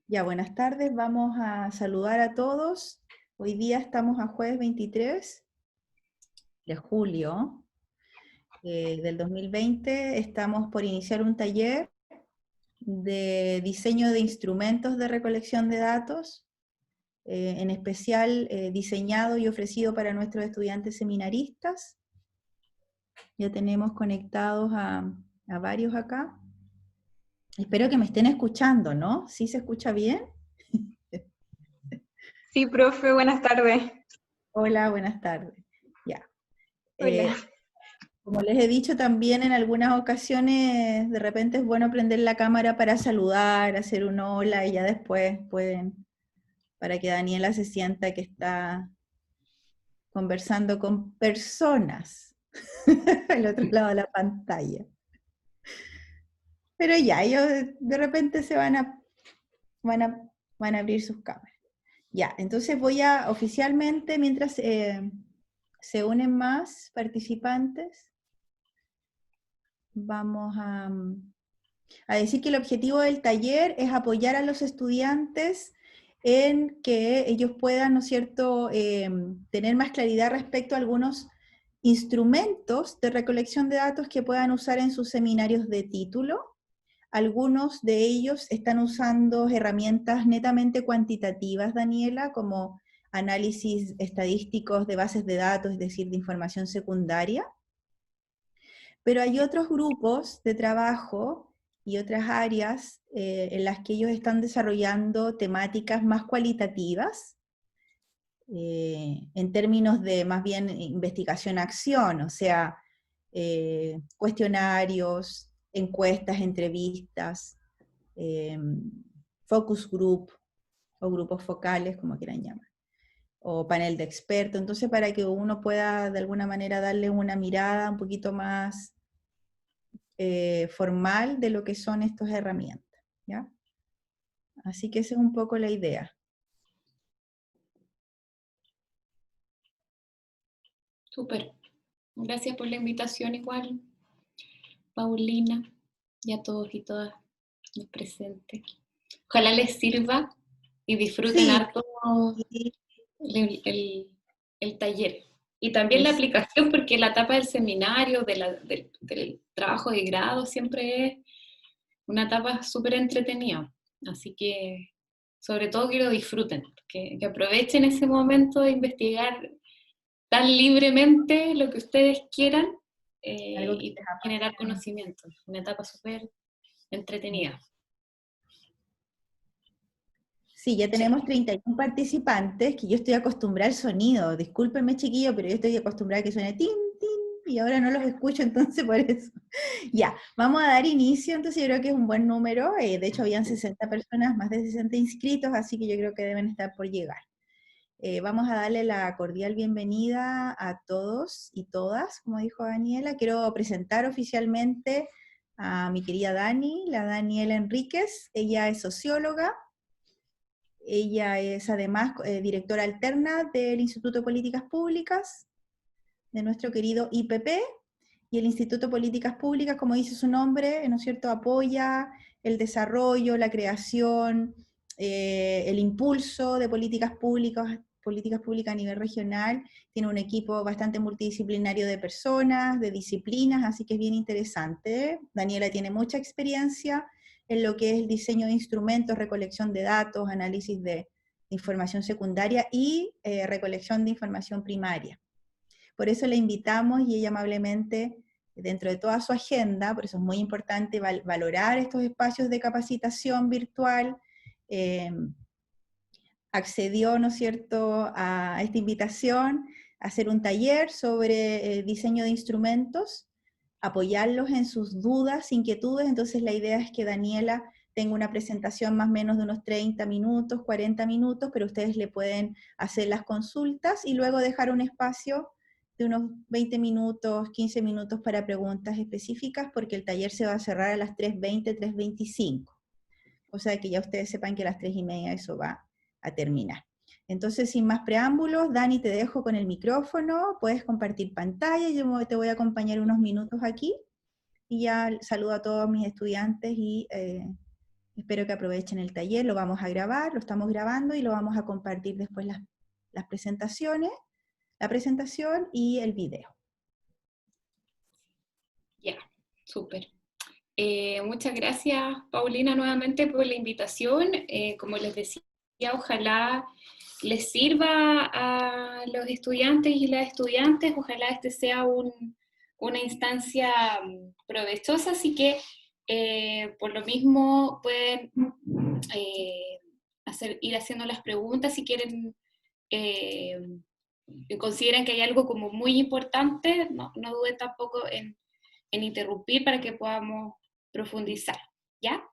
Ya, buenas tardes, vamos a saludar a todos. Hoy día estamos a jueves 23 de julio del 2020. Estamos por iniciar un taller de diseño de instrumentos de recolección de datos, en especial diseñado y ofrecido para nuestros estudiantes seminaristas. Ya tenemos conectados a varios acá. Espero que me estén escuchando, ¿no? ¿Sí se escucha bien? Sí, profe, buenas tardes. Hola, buenas tardes. Ya. Hola. Como les he dicho también en algunas ocasiones, de repente es bueno prender la cámara para saludar, hacer un hola y ya después pueden, para que Daniela se sienta que está conversando con personas al otro lado de la pantalla. Pero ya, ellos de repente van a, van a abrir sus cámaras. Ya, entonces voy a oficialmente, mientras se unen más participantes, vamos a decir que el objetivo del taller es apoyar a los estudiantes en que ellos puedan, ¿no es cierto?, tener más claridad respecto a algunos instrumentos de recolección de datos que puedan usar en sus seminarios de título. Algunos de ellos están usando herramientas netamente cuantitativas, Daniela, como análisis estadísticos de bases de datos, es decir, de información secundaria. Pero hay otros grupos de trabajo y otras áreas en las que ellos están desarrollando temáticas más cualitativas, en términos de más bien investigación-acción, o sea, cuestionarios, encuestas, entrevistas, eh, focus group o grupos focales, como quieran llamar, o panel de expertos. Entonces, para que uno pueda de alguna manera darle una mirada un poquito más formal de lo que son estas herramientas, ¿ya? Así que esa es un poco la idea. Súper. Gracias por la invitación igual, Paulina, y a todos y todas los presentes. Ojalá les sirva y disfruten Sí, harto sí, el taller. Y también la es, aplicación, porque la etapa del seminario, del trabajo de grado, siempre es una etapa súper entretenida. Así que, sobre todo, que lo disfruten, que aprovechen ese momento de investigar tan libremente lo que ustedes quieran algo que y les generar apasiona. conocimiento. Una etapa súper entretenida. Sí, ya Sí. tenemos 31 participantes, que yo estoy acostumbrada al sonido. Discúlpenme, chiquillos, pero yo estoy acostumbrada a que suene tin, tin, y ahora no los escucho, entonces por eso. Ya, vamos a dar inicio, entonces yo creo que es un buen número. De hecho, habían 60 personas, más de 60 inscritos, así que yo creo que deben estar por llegar. Vamos a darle la cordial bienvenida a todos y todas, como dijo Daniela. Quiero presentar oficialmente a mi querida Dani, la Daniela Enríquez. Ella es socióloga, ella es además directora alterna del Instituto de Políticas Públicas, de nuestro querido IPP, y el Instituto de Políticas Públicas, como dice su nombre, ¿no es cierto?, apoya el desarrollo, la creación, el impulso de políticas públicas a nivel regional. Tiene un equipo bastante multidisciplinario de personas, de disciplinas, así que es bien interesante. Daniela tiene mucha experiencia en lo que es el diseño de instrumentos, recolección de datos, análisis de información secundaria y recolección de información primaria. Por eso la invitamos y ella amablemente, dentro de toda su agenda, por eso es muy importante valorar estos espacios de capacitación virtual, eh, accedió, ¿no es cierto?, a esta invitación, a hacer un taller sobre diseño de instrumentos, apoyarlos en sus dudas, inquietudes. Entonces la idea es que Daniela tenga una presentación más o menos de unos 30 minutos, 40 minutos, pero ustedes le pueden hacer las consultas y luego dejar un espacio de unos 20 minutos, 15 minutos para preguntas específicas, porque el taller se va a cerrar a las 3:20, 3:25. O sea que ya ustedes sepan que a las 3:30 eso va a terminar. Entonces, sin más preámbulos, Dani, te dejo con el micrófono, puedes compartir pantalla, yo te voy a acompañar unos minutos aquí, y ya saludo a todos mis estudiantes y Espero que aprovechen el taller, lo vamos a grabar, lo estamos grabando y lo vamos a compartir después las presentaciones, la presentación y el video. Ya, súper. Muchas gracias, Paulina, nuevamente por la invitación. Como les decía, ojalá les sirva a los estudiantes y las estudiantes, ojalá este sea una instancia provechosa, así que por lo mismo pueden ir haciendo las preguntas si quieren, consideran que hay algo como muy importante, no duden tampoco en interrumpir para que podamos profundizar, ¿ya?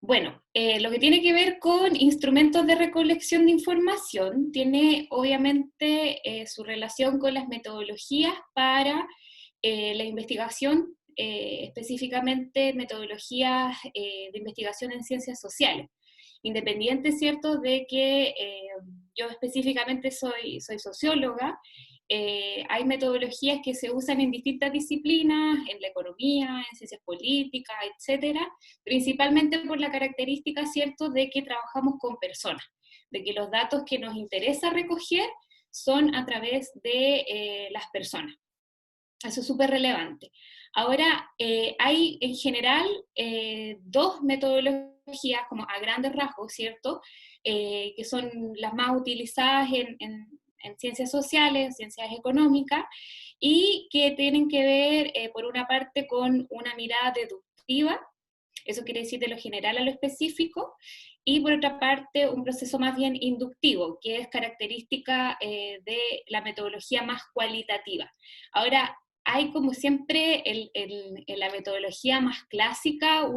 Bueno, lo que tiene que ver con instrumentos de recolección de información tiene obviamente su relación con las metodologías para la investigación, específicamente metodologías de investigación en ciencias sociales. Independiente, ¿cierto?, de que yo específicamente soy socióloga, hay metodologías que se usan en distintas disciplinas, en la economía, en ciencias políticas, etcétera, principalmente por la característica, ¿cierto?, de que trabajamos con personas, de que los datos que nos interesa recoger son a través de las personas. Eso es súper relevante. Ahora, hay en general dos metodologías, como a grandes rasgos, ¿cierto?, que son las más utilizadas en ciencias sociales, en ciencias económicas, y que tienen que ver, por una parte, con una mirada deductiva, eso quiere decir de lo general a lo específico, y por otra parte, un proceso más bien inductivo, que es característica de la metodología más cualitativa. Ahora, hay como siempre en la metodología más clásica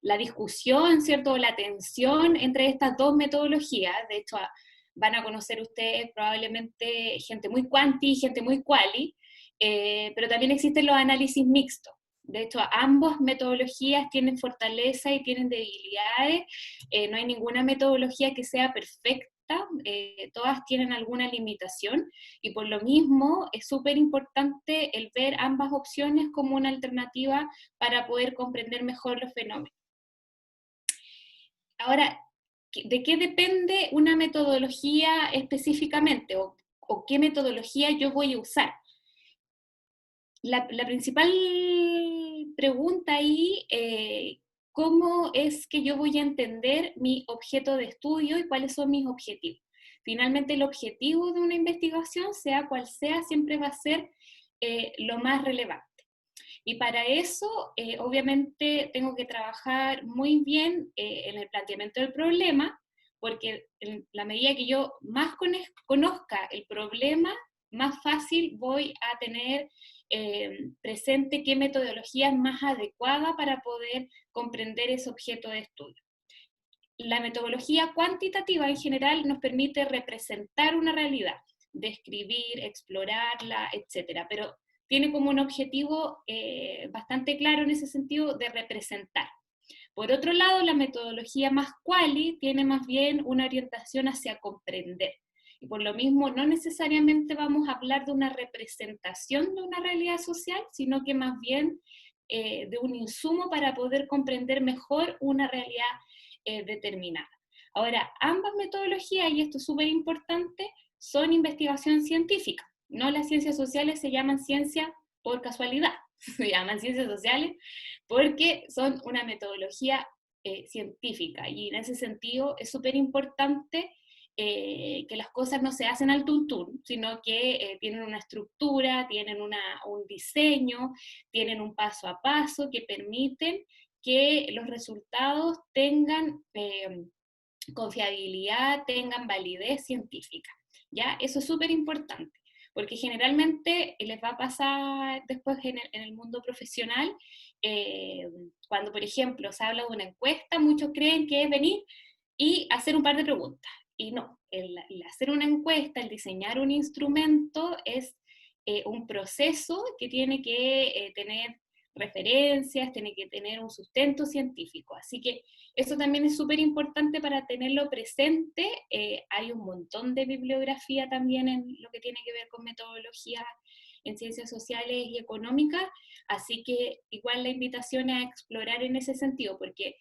la discusión, ¿cierto?, o la tensión entre estas dos metodologías. De hecho, van a conocer ustedes probablemente gente muy cuanti y gente muy quali, pero también existen los análisis mixtos. De hecho, ambas metodologías tienen fortaleza y tienen debilidades. No hay ninguna metodología que sea perfecta, todas tienen alguna limitación, y por lo mismo es súper importante el ver ambas opciones como una alternativa para poder comprender mejor los fenómenos. Ahora, ¿de qué depende una metodología específicamente? ¿O qué metodología yo voy a usar? La principal pregunta ahí, ¿cómo es que yo voy a entender mi objeto de estudio y cuáles son mis objetivos? Finalmente, el objetivo de una investigación, sea cual sea, siempre va a ser lo más relevante. Y para eso, obviamente, tengo que trabajar muy bien en el planteamiento del problema, porque en la medida que yo más conozca el problema, más fácil voy a tener presente qué metodología es más adecuada para poder comprender ese objeto de estudio. La metodología cuantitativa en general nos permite representar una realidad, describir, explorarla, etcétera, pero tiene como un objetivo bastante claro en ese sentido de representar. Por otro lado, la metodología más quali tiene más bien una orientación hacia comprender. Y por lo mismo, no necesariamente vamos a hablar de una representación de una realidad social, sino que más bien de un insumo para poder comprender mejor una realidad determinada. Ahora, ambas metodologías, y esto es súper importante, son investigación científica. No las ciencias sociales se llaman ciencia por casualidad, se llaman ciencias sociales porque son una metodología científica, y en ese sentido es súper importante que las cosas no se hacen al tuntún, sino que tienen una estructura, tienen un diseño, tienen un paso a paso que permiten que los resultados tengan confiabilidad, tengan validez científica. ¿Ya? Eso es súper importante, porque generalmente les va a pasar después en el mundo profesional, cuando, por ejemplo, se habla de una encuesta, muchos creen que es venir y hacer un par de preguntas. Y no, el hacer una encuesta, el diseñar un instrumento es un proceso que tiene que tener referencias, tiene que tener un sustento científico. Así que eso también es súper importante para tenerlo presente. Hay un montón de bibliografía también en lo que tiene que ver con metodología en ciencias sociales y económicas, así que igual la invitación es a explorar en ese sentido, porque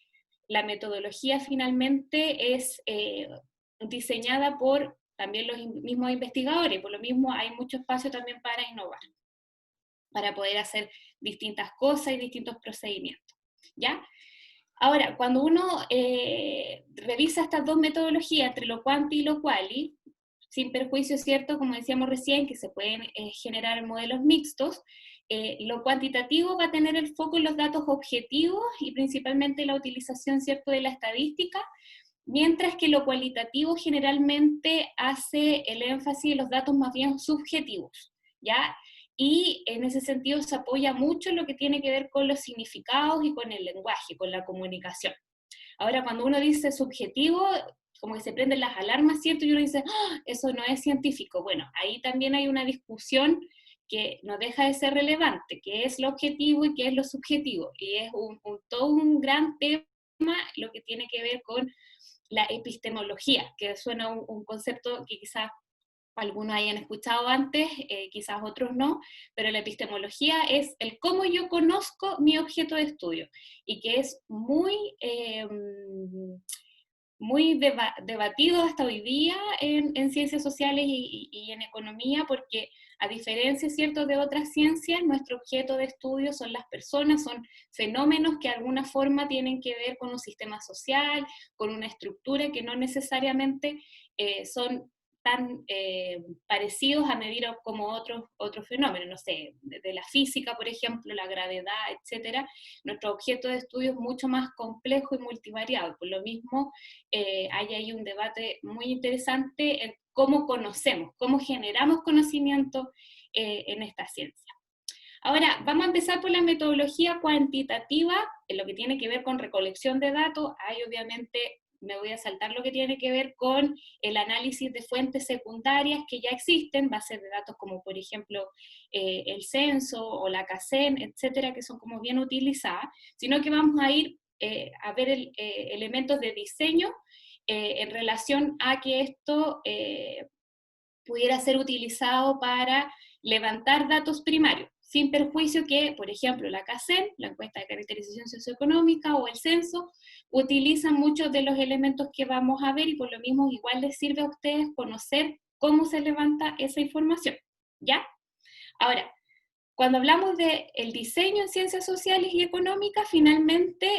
la metodología finalmente es diseñada por también los mismos investigadores, por lo mismo hay mucho espacio también para innovar, para poder hacer distintas cosas y distintos procedimientos, ¿ya? Ahora, cuando uno revisa estas dos metodologías, entre lo quanti y lo quali, sin perjuicio, ¿cierto? Como decíamos recién, que se pueden generar modelos mixtos, lo cuantitativo va a tener el foco en los datos objetivos y principalmente la utilización, ¿cierto?, de la estadística, mientras que lo cualitativo generalmente hace el énfasis en los datos más bien subjetivos, ¿ya? Y en ese sentido se apoya mucho en lo que tiene que ver con los significados y con el lenguaje, con la comunicación. Ahora, cuando uno dice subjetivo, como que se prenden las alarmas, ¿cierto? Y uno dice, ¡oh, eso no es científico! Bueno, ahí también hay una discusión que no deja de ser relevante, qué es lo objetivo y qué es lo subjetivo. Y es todo un gran tema lo que tiene que ver con la epistemología, que suena un concepto que quizás algunos hayan escuchado antes, quizás otros no, pero la epistemología es el cómo yo conozco mi objeto de estudio, y que es muy debatido hasta hoy día en ciencias sociales y en economía, porque a diferencia, ¿cierto?, de otras ciencias, nuestro objeto de estudio son las personas, son fenómenos que de alguna forma tienen que ver con un sistema social, con una estructura que no necesariamente son tan parecidos a medir como otros fenómenos, no sé, de la física, por ejemplo, la gravedad, etcétera. Nuestro objeto de estudio es mucho más complejo y multivariado. Por lo mismo, hay ahí un debate muy interesante en cómo conocemos, cómo generamos conocimiento en esta ciencia. Ahora, vamos a empezar por la metodología cuantitativa, en lo que tiene que ver con recolección de datos. Hay obviamente, me voy a saltar lo que tiene que ver con el análisis de fuentes secundarias que ya existen, bases de datos como por ejemplo el censo o la CACEN, etcétera, que son como bien utilizadas, sino que vamos a ir a ver elementos de diseño en relación a que esto pudiera ser utilizado para levantar datos primarios, sin perjuicio que, por ejemplo, la CACEN, la encuesta de caracterización socioeconómica, o el censo, utilizan muchos de los elementos que vamos a ver, y por lo mismo igual les sirve a ustedes conocer cómo se levanta esa información, ¿ya? Ahora, cuando hablamos del diseño en ciencias sociales y económicas, finalmente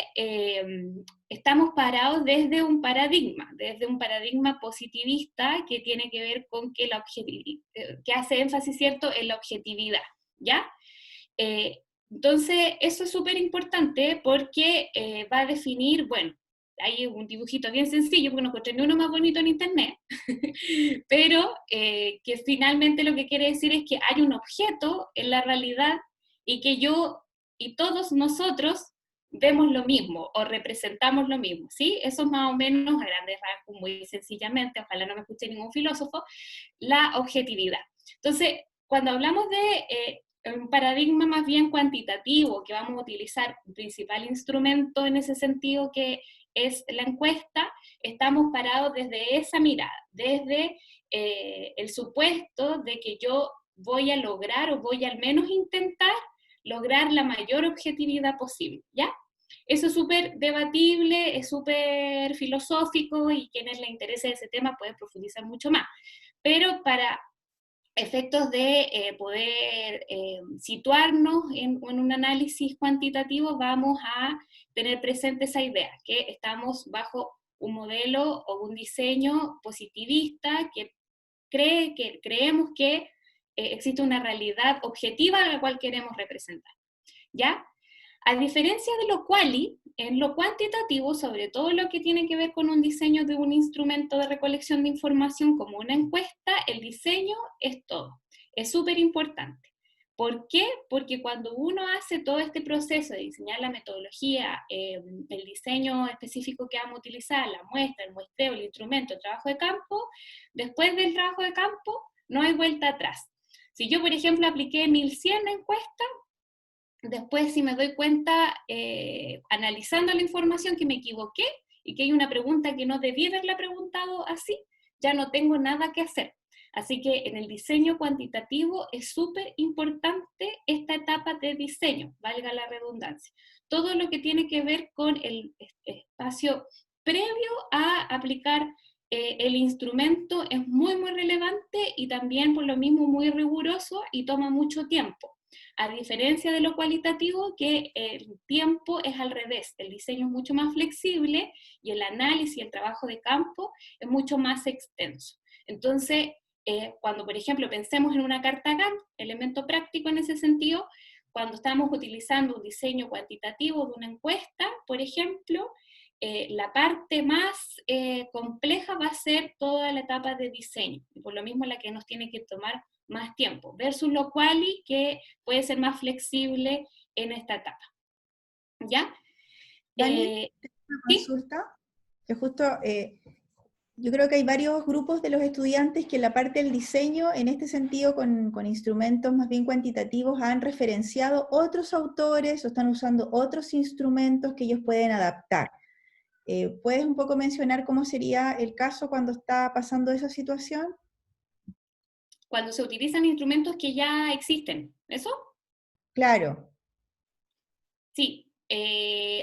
estamos parados desde un paradigma positivista que tiene que ver con que que hace énfasis, ¿cierto?, en la objetividad, ¿ya? Entonces, eso es súper importante porque va a definir, bueno, hay un dibujito bien sencillo, porque no encontré ni uno más bonito en internet, pero que finalmente lo que quiere decir es que hay un objeto en la realidad y que yo y todos nosotros vemos lo mismo o representamos lo mismo, ¿sí? Eso es más o menos, a grandes rasgos, muy sencillamente, ojalá no me escuche ningún filósofo, la objetividad. Entonces, cuando hablamos de un paradigma más bien cuantitativo, que vamos a utilizar un principal instrumento en ese sentido, que es la encuesta, estamos parados desde esa mirada, desde el supuesto de que yo voy a lograr, o voy al menos intentar lograr la mayor objetividad posible, ¿ya? Eso es súper debatible, es súper filosófico, y quienes les interese ese tema pueden profundizar mucho más. Pero para efectos de poder situarnos en un análisis cuantitativo, vamos a tener presente esa idea, que estamos bajo un modelo o un diseño positivista que creemos que existe una realidad objetiva a la cual queremos representar, ¿ya? A diferencia de lo quali, en lo cuantitativo, sobre todo lo que tiene que ver con un diseño de un instrumento de recolección de información como una encuesta, el diseño es todo, es súper importante. ¿Por qué? Porque cuando uno hace todo este proceso de diseñar la metodología, el diseño específico que vamos a utilizar, la muestra, el muestreo, el instrumento, el trabajo de campo, después del trabajo de campo no hay vuelta atrás. Si yo, por ejemplo, apliqué 1100 encuestas, después, si me doy cuenta, analizando la información, que me equivoqué y que hay una pregunta que no debí haberla preguntado así, ya no tengo nada que hacer. Así que en el diseño cuantitativo es súper importante esta etapa de diseño, valga la redundancia. Todo lo que tiene que ver con el espacio previo a aplicar el instrumento es muy, muy relevante y también por lo mismo muy riguroso y toma mucho tiempo. A diferencia de lo cualitativo, que el tiempo es al revés, el diseño es mucho más flexible y el análisis y el trabajo de campo es mucho más extenso. Entonces, cuando por ejemplo pensemos en una carta Gantt, elemento práctico en ese sentido, cuando estamos utilizando un diseño cuantitativo de una encuesta, por ejemplo, la parte más compleja va a ser toda la etapa de diseño, y por lo mismo la que nos tiene que tomar más tiempo, versus lo quali, que puede ser más flexible en esta etapa. ¿Ya? Dani, una Sí. consulta, que justo yo creo que hay varios grupos de los estudiantes que en la parte del diseño, en este sentido, con instrumentos más bien cuantitativos, han referenciado otros autores o están usando otros instrumentos que ellos pueden adaptar. ¿Puedes un poco mencionar cómo sería el caso cuando está pasando esa situación? Cuando se utilizan instrumentos que ya existen, ¿eso? Claro. Sí,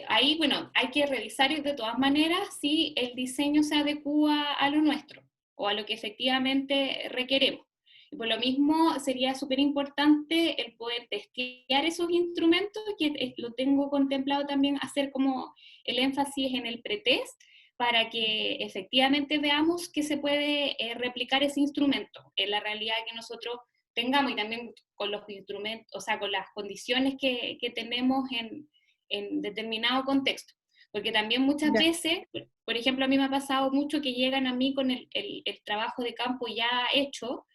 ahí, bueno, hay que revisar de todas maneras si el diseño se adecua a lo nuestro o a lo que efectivamente requeremos. Y por lo mismo sería súper importante el poder testear esos instrumentos, que lo tengo contemplado también hacer como el énfasis en el pretest, para que efectivamente veamos que se puede replicar ese instrumento en la realidad que nosotros tengamos y también con los instrumentos, o sea, con las condiciones que tenemos en determinado contexto. Porque también muchas veces, por ejemplo, a mí me ha pasado mucho que llegan a mí con el trabajo de campo ya hecho,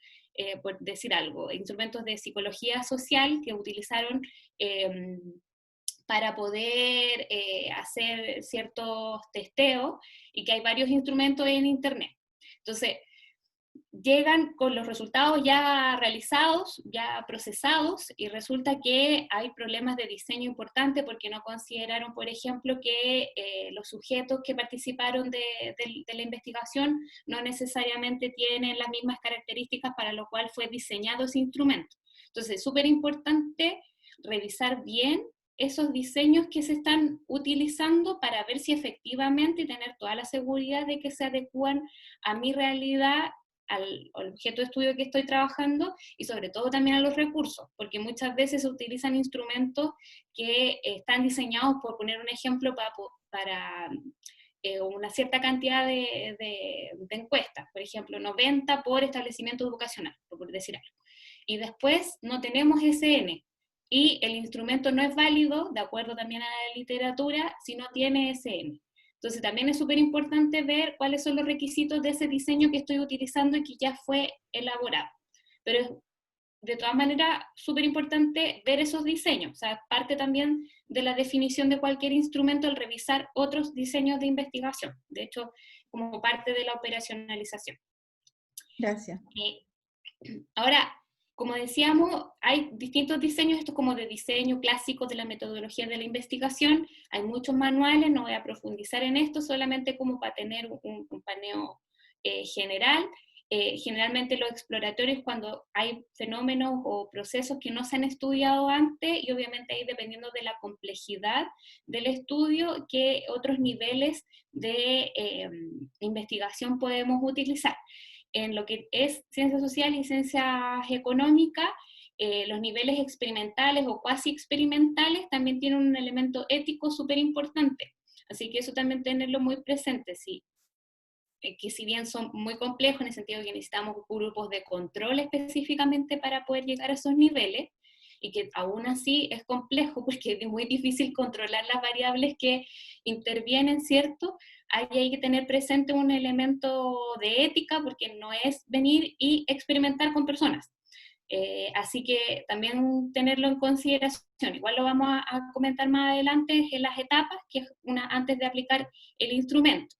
por decir algo, instrumentos de psicología social que utilizaron para poder hacer ciertos testeos y que hay varios instrumentos en Internet. Entonces, llegan con los resultados ya realizados, ya procesados, y resulta que hay problemas de diseño importantes porque no consideraron, por ejemplo, que los sujetos que participaron de la investigación no necesariamente tienen las mismas características para lo cual fue diseñado ese instrumento. Entonces, es súper importante revisar bien esos diseños que se están utilizando para ver si efectivamente y tener toda la seguridad de que se adecúan a mi realidad, al objeto de estudio que estoy trabajando y sobre todo también a los recursos, porque muchas veces se utilizan instrumentos que están diseñados, por poner un ejemplo, para una cierta cantidad de encuestas, por ejemplo, 90 por establecimiento educacional, por decir algo. Y después no tenemos SN, y el instrumento no es válido, de acuerdo también a la literatura, si no tiene SN. Entonces también es súper importante ver cuáles son los requisitos de ese diseño que estoy utilizando y que ya fue elaborado. Pero es de todas maneras súper importante ver esos diseños. O sea, parte también de la definición de cualquier instrumento el revisar otros diseños de investigación. De hecho, como parte de la operacionalización. Gracias. Ahora, como decíamos, hay distintos diseños, esto es como de diseño clásico de la metodología de la investigación, hay muchos manuales, no voy a profundizar en esto, solamente como para tener un paneo general. Generalmente los exploratorios cuando hay fenómenos o procesos que no se han estudiado antes, y obviamente ahí dependiendo de la complejidad del estudio, qué otros niveles de investigación podemos utilizar. En lo que es ciencias sociales y ciencias económicas, los niveles experimentales o cuasi experimentales también tienen un elemento ético súper importante. Así que eso también tenerlo muy presente, sí. Que si bien son muy complejos en el sentido de que necesitamos grupos de control específicamente para poder llegar a esos niveles, y que aún así es complejo porque es muy difícil controlar las variables que intervienen, ¿cierto? Ahí hay que tener presente un elemento de ética, porque no es venir y experimentar con personas. Así que también tenerlo en consideración. Igual lo vamos a comentar más adelante en las etapas, que es una antes de aplicar el instrumento,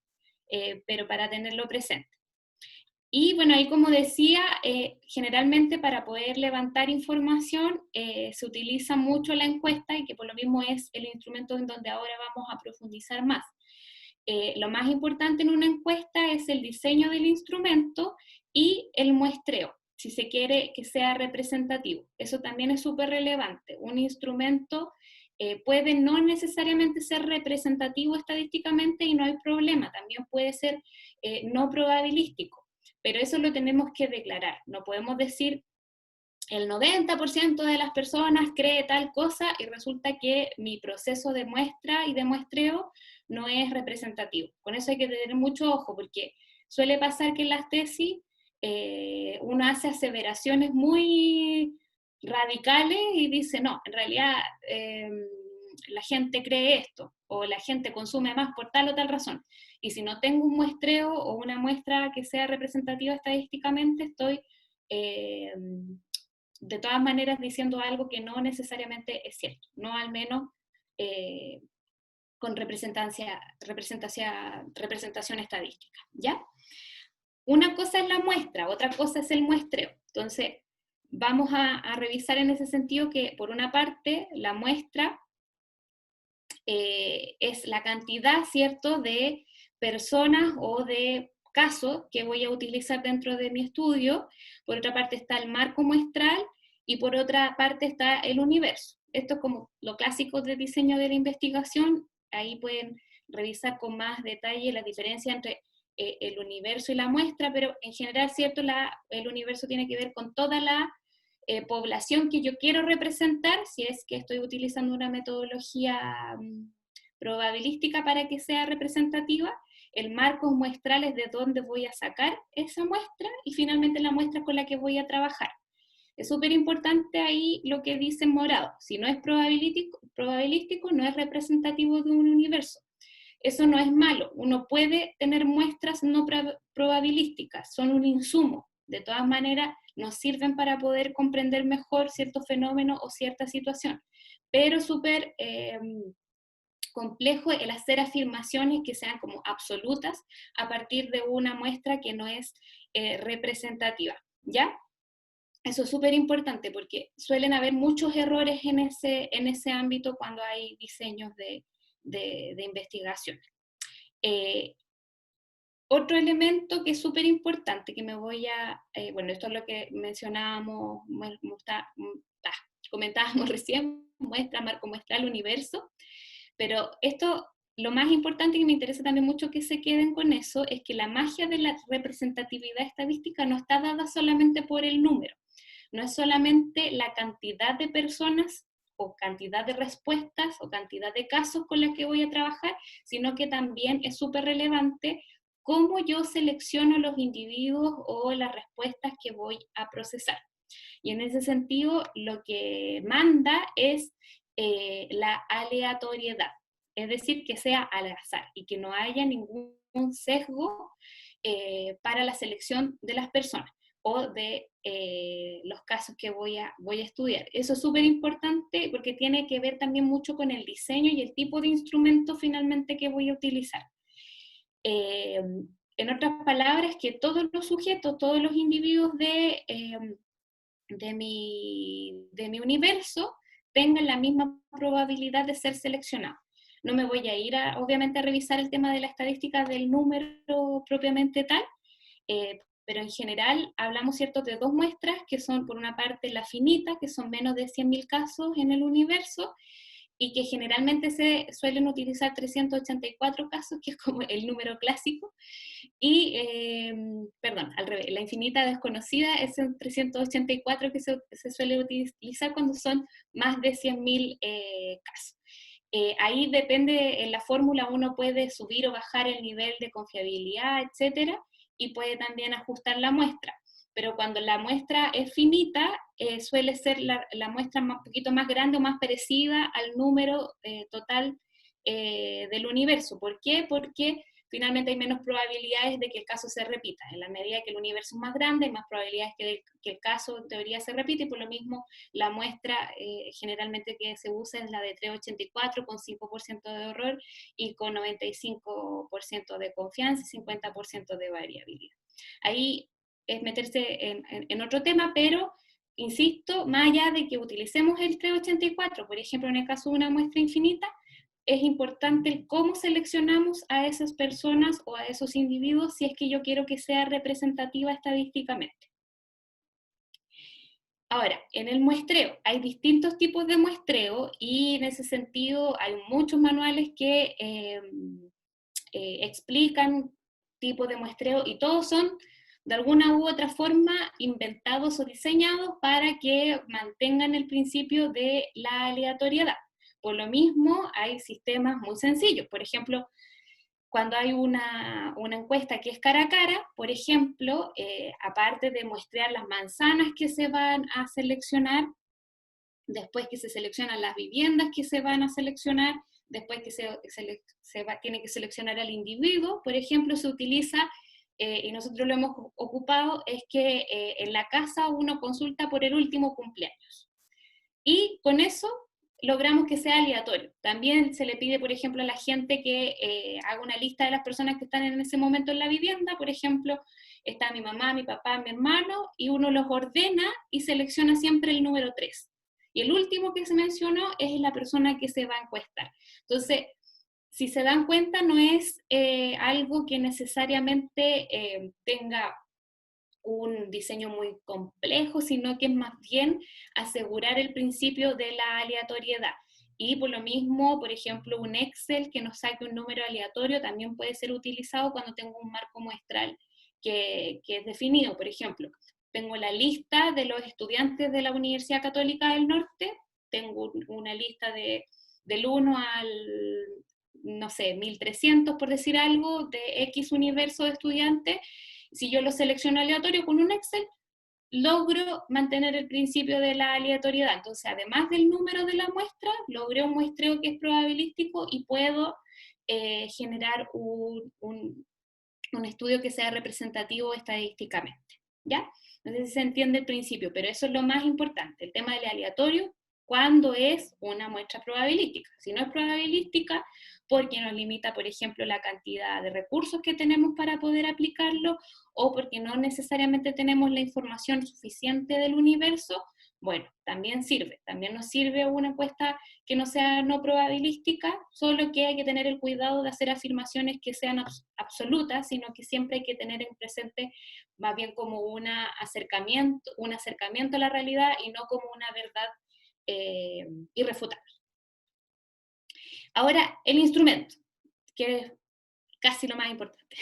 pero para tenerlo presente. Y bueno, ahí como decía, generalmente para poder levantar información se utiliza mucho la encuesta, y que por lo mismo es el instrumento en donde ahora vamos a profundizar más. lo más importante en una encuesta es el diseño del instrumento y el muestreo, si se quiere que sea representativo. Eso también es súper relevante. Un instrumento puede no necesariamente ser representativo estadísticamente y no hay problema, también puede ser no probabilístico, pero eso lo tenemos que declarar. No podemos decir el 90% de las personas cree tal cosa y resulta que mi proceso de muestra y de muestreo no es representativo. Con eso hay que tener mucho ojo, porque suele pasar que en las tesis uno hace aseveraciones muy radicales y dice, no, en realidad la gente cree esto, o la gente consume más por tal o tal razón. Y si no tengo un muestreo o una muestra que sea representativa estadísticamente, estoy de todas maneras diciendo algo que no necesariamente es cierto, no al menos con representación estadística, ¿ya? Una cosa es la muestra, otra cosa es el muestreo. Entonces, vamos a revisar en ese sentido que, por una parte, la muestra es la cantidad, ¿cierto?, de personas o de casos que voy a utilizar dentro de mi estudio. Por otra parte está el marco muestral y por otra parte está el universo. Esto es como lo clásico de diseño de la investigación. Ahí pueden revisar con más detalle la diferencia entre el universo y la muestra, pero en general, ¿cierto?, el universo tiene que ver con toda la población que yo quiero representar, si es que estoy utilizando una metodología probabilística para que sea representativa. El marco muestral es de dónde voy a sacar esa muestra y finalmente la muestra con la que voy a trabajar. Es súper importante ahí lo que dice en morado. Si no es probabilístico, no es representativo de un universo. Eso no es malo. Uno puede tener muestras no probabilísticas, son un insumo. De todas maneras, nos sirven para poder comprender mejor cierto fenómeno o cierta situación. Pero súper complejo el hacer afirmaciones que sean como absolutas a partir de una muestra que no es representativa, ¿ya? Eso es súper importante porque suelen haber muchos errores en ese ámbito cuando hay diseños de investigación. Otro elemento que es súper importante, que me voy a, bueno, esto es lo que mencionábamos, comentábamos recién, muestra, marco muestral, universo, pero esto, lo más importante que me interesa también mucho que se queden con eso, es que la magia de la representatividad estadística no está dada solamente por el número, no es solamente la cantidad de personas o cantidad de respuestas o cantidad de casos con las que voy a trabajar, sino que también es súper relevante cómo yo selecciono los individuos o las respuestas que voy a procesar. Y en ese sentido, lo que manda es la aleatoriedad, es decir, que sea al azar y que no haya ningún sesgo para la selección de las personas o de los casos que voy a estudiar. Eso es súper importante porque tiene que ver también mucho con el diseño y el tipo de instrumento finalmente que voy a utilizar. En otras palabras, que todos los sujetos, todos los individuos de mi universo tengan la misma probabilidad de ser seleccionados. No me voy a ir, obviamente, a revisar el tema de la estadística del número propiamente tal, pero en general hablamos, ¿cierto?, de dos muestras, que son por una parte la finita, que son menos de 100.000 casos en el universo, y que generalmente se suelen utilizar 384 casos, que es como el número clásico, y, perdón, al revés, la infinita desconocida es el 384 que se suele utilizar cuando son más de 100.000 casos. Ahí depende, en la fórmula uno puede subir o bajar el nivel de confiabilidad, etcétera, y puede también ajustar la muestra. Pero cuando la muestra es finita, suele ser la muestra un poquito más grande o más parecida al número total del universo. ¿Por qué? Porque finalmente hay menos probabilidades de que el caso se repita. En la medida que el universo es más grande, hay más probabilidades que el caso en teoría se repite, y por lo mismo la muestra generalmente que se usa es la de 384 con 5% de error y con 95% de confianza y 50% de variabilidad. Ahí es meterse en otro tema, pero insisto, más allá de que utilicemos el 384, por ejemplo, en el caso de una muestra infinita, es importante el cómo seleccionamos a esas personas o a esos individuos si es que yo quiero que sea representativa estadísticamente. Ahora, en el muestreo, hay distintos tipos de muestreo y en ese sentido hay muchos manuales que explican tipos de muestreo y todos son de alguna u otra forma inventados o diseñados para que mantengan el principio de la aleatoriedad. Por lo mismo, hay sistemas muy sencillos. Por ejemplo, cuando hay una encuesta que es cara a cara, por ejemplo, aparte de muestrear las manzanas que se van a seleccionar, después que se seleccionan las viviendas que se van a seleccionar, después que tiene que seleccionar al individuo, por ejemplo, se utiliza, y nosotros lo hemos ocupado, es que en la casa uno consulta por el último cumpleaños. Y con eso logramos que sea aleatorio. También se le pide, por ejemplo, a la gente que haga una lista de las personas que están en ese momento en la vivienda. Por ejemplo, está mi mamá, mi papá, mi hermano, y uno los ordena y selecciona siempre el número 3. Y el último que se mencionó es la persona que se va a encuestar. Entonces, si se dan cuenta, no es algo que necesariamente tenga un diseño muy complejo, sino que es más bien asegurar el principio de la aleatoriedad. Y por lo mismo, por ejemplo, un Excel que nos saque un número aleatorio también puede ser utilizado cuando tengo un marco muestral que es definido. Por ejemplo, tengo la lista de los estudiantes de la Universidad Católica del Norte, tengo una lista del 1 al, no sé, 1300, por decir algo, de X universo de estudiantes. Si yo lo selecciono aleatorio con un Excel, logro mantener el principio de la aleatoriedad. Entonces, además del número de la muestra, logré un muestreo que es probabilístico y puedo generar un estudio que sea representativo estadísticamente, ¿ya? No sé si se entiende el principio, pero eso es lo más importante, el tema del aleatorio, cuando es una muestra probabilística. Si no es probabilística, porque nos limita, por ejemplo, la cantidad de recursos que tenemos para poder aplicarlo, o porque no necesariamente tenemos la información suficiente del universo, bueno, también sirve. También nos sirve una encuesta que no sea no probabilística, solo que hay que tener el cuidado de hacer afirmaciones que sean absolutas, sino que siempre hay que tener en presente más bien como un acercamiento a la realidad y no como una verdad irrefutable. Ahora, el instrumento, que es casi lo más importante.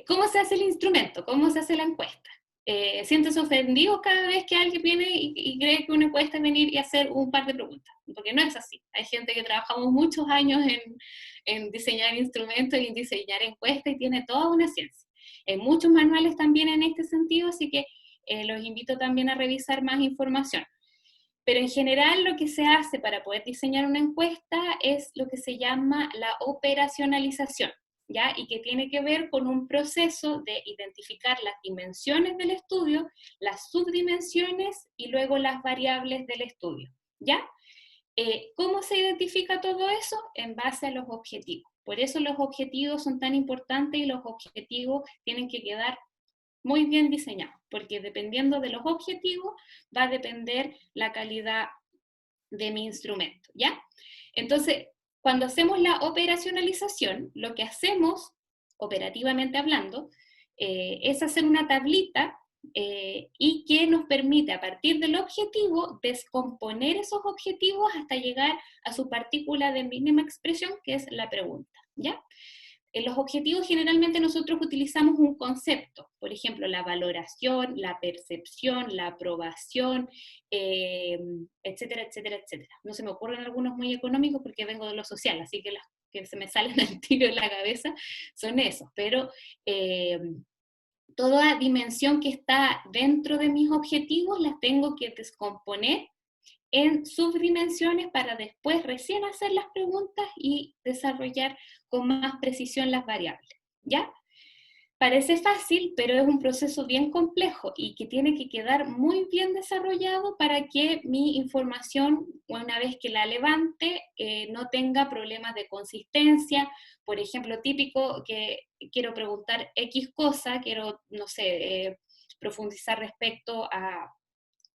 ¿Cómo se hace el instrumento? ¿Cómo se hace la encuesta? ¿Sientes ofendido cada vez que alguien viene y cree que una encuesta es venir y hacer un par de preguntas? Porque no es así. Hay gente que trabajamos muchos años en diseñar instrumentos y en diseñar encuestas y tiene toda una ciencia. Hay muchos manuales también en este sentido, así que los invito también a revisar más información. Pero en general lo que se hace para poder diseñar una encuesta es lo que se llama la operacionalización, ¿ya? Y que tiene que ver con un proceso de identificar las dimensiones del estudio, las subdimensiones y luego las variables del estudio, ¿ya? ¿Cómo se identifica todo eso? En base a los objetivos. Por eso los objetivos son tan importantes y los objetivos tienen que quedar muy bien diseñado, porque dependiendo de los objetivos va a depender la calidad de mi instrumento, ¿ya? Entonces, cuando hacemos la operacionalización, lo que hacemos, operativamente hablando, es hacer una tablita y que nos permite, a partir del objetivo, descomponer esos objetivos hasta llegar a su partícula de mínima expresión, que es la pregunta, ¿ya? En los objetivos generalmente nosotros utilizamos un concepto, por ejemplo, la valoración, la percepción, la aprobación, etcétera, etcétera, etcétera. No se me ocurren algunos muy económicos porque vengo de lo social, así que las que se me salen al tiro de la cabeza son esos, pero toda dimensión que está dentro de mis objetivos las tengo que descomponer en subdimensiones para después recién hacer las preguntas y desarrollar con más precisión las variables, ¿ya? Parece fácil, pero es un proceso bien complejo y que tiene que quedar muy bien desarrollado para que mi información, una vez que la levante, no tenga problemas de consistencia. Por ejemplo, típico que quiero preguntar X cosa, quiero, no sé, profundizar respecto a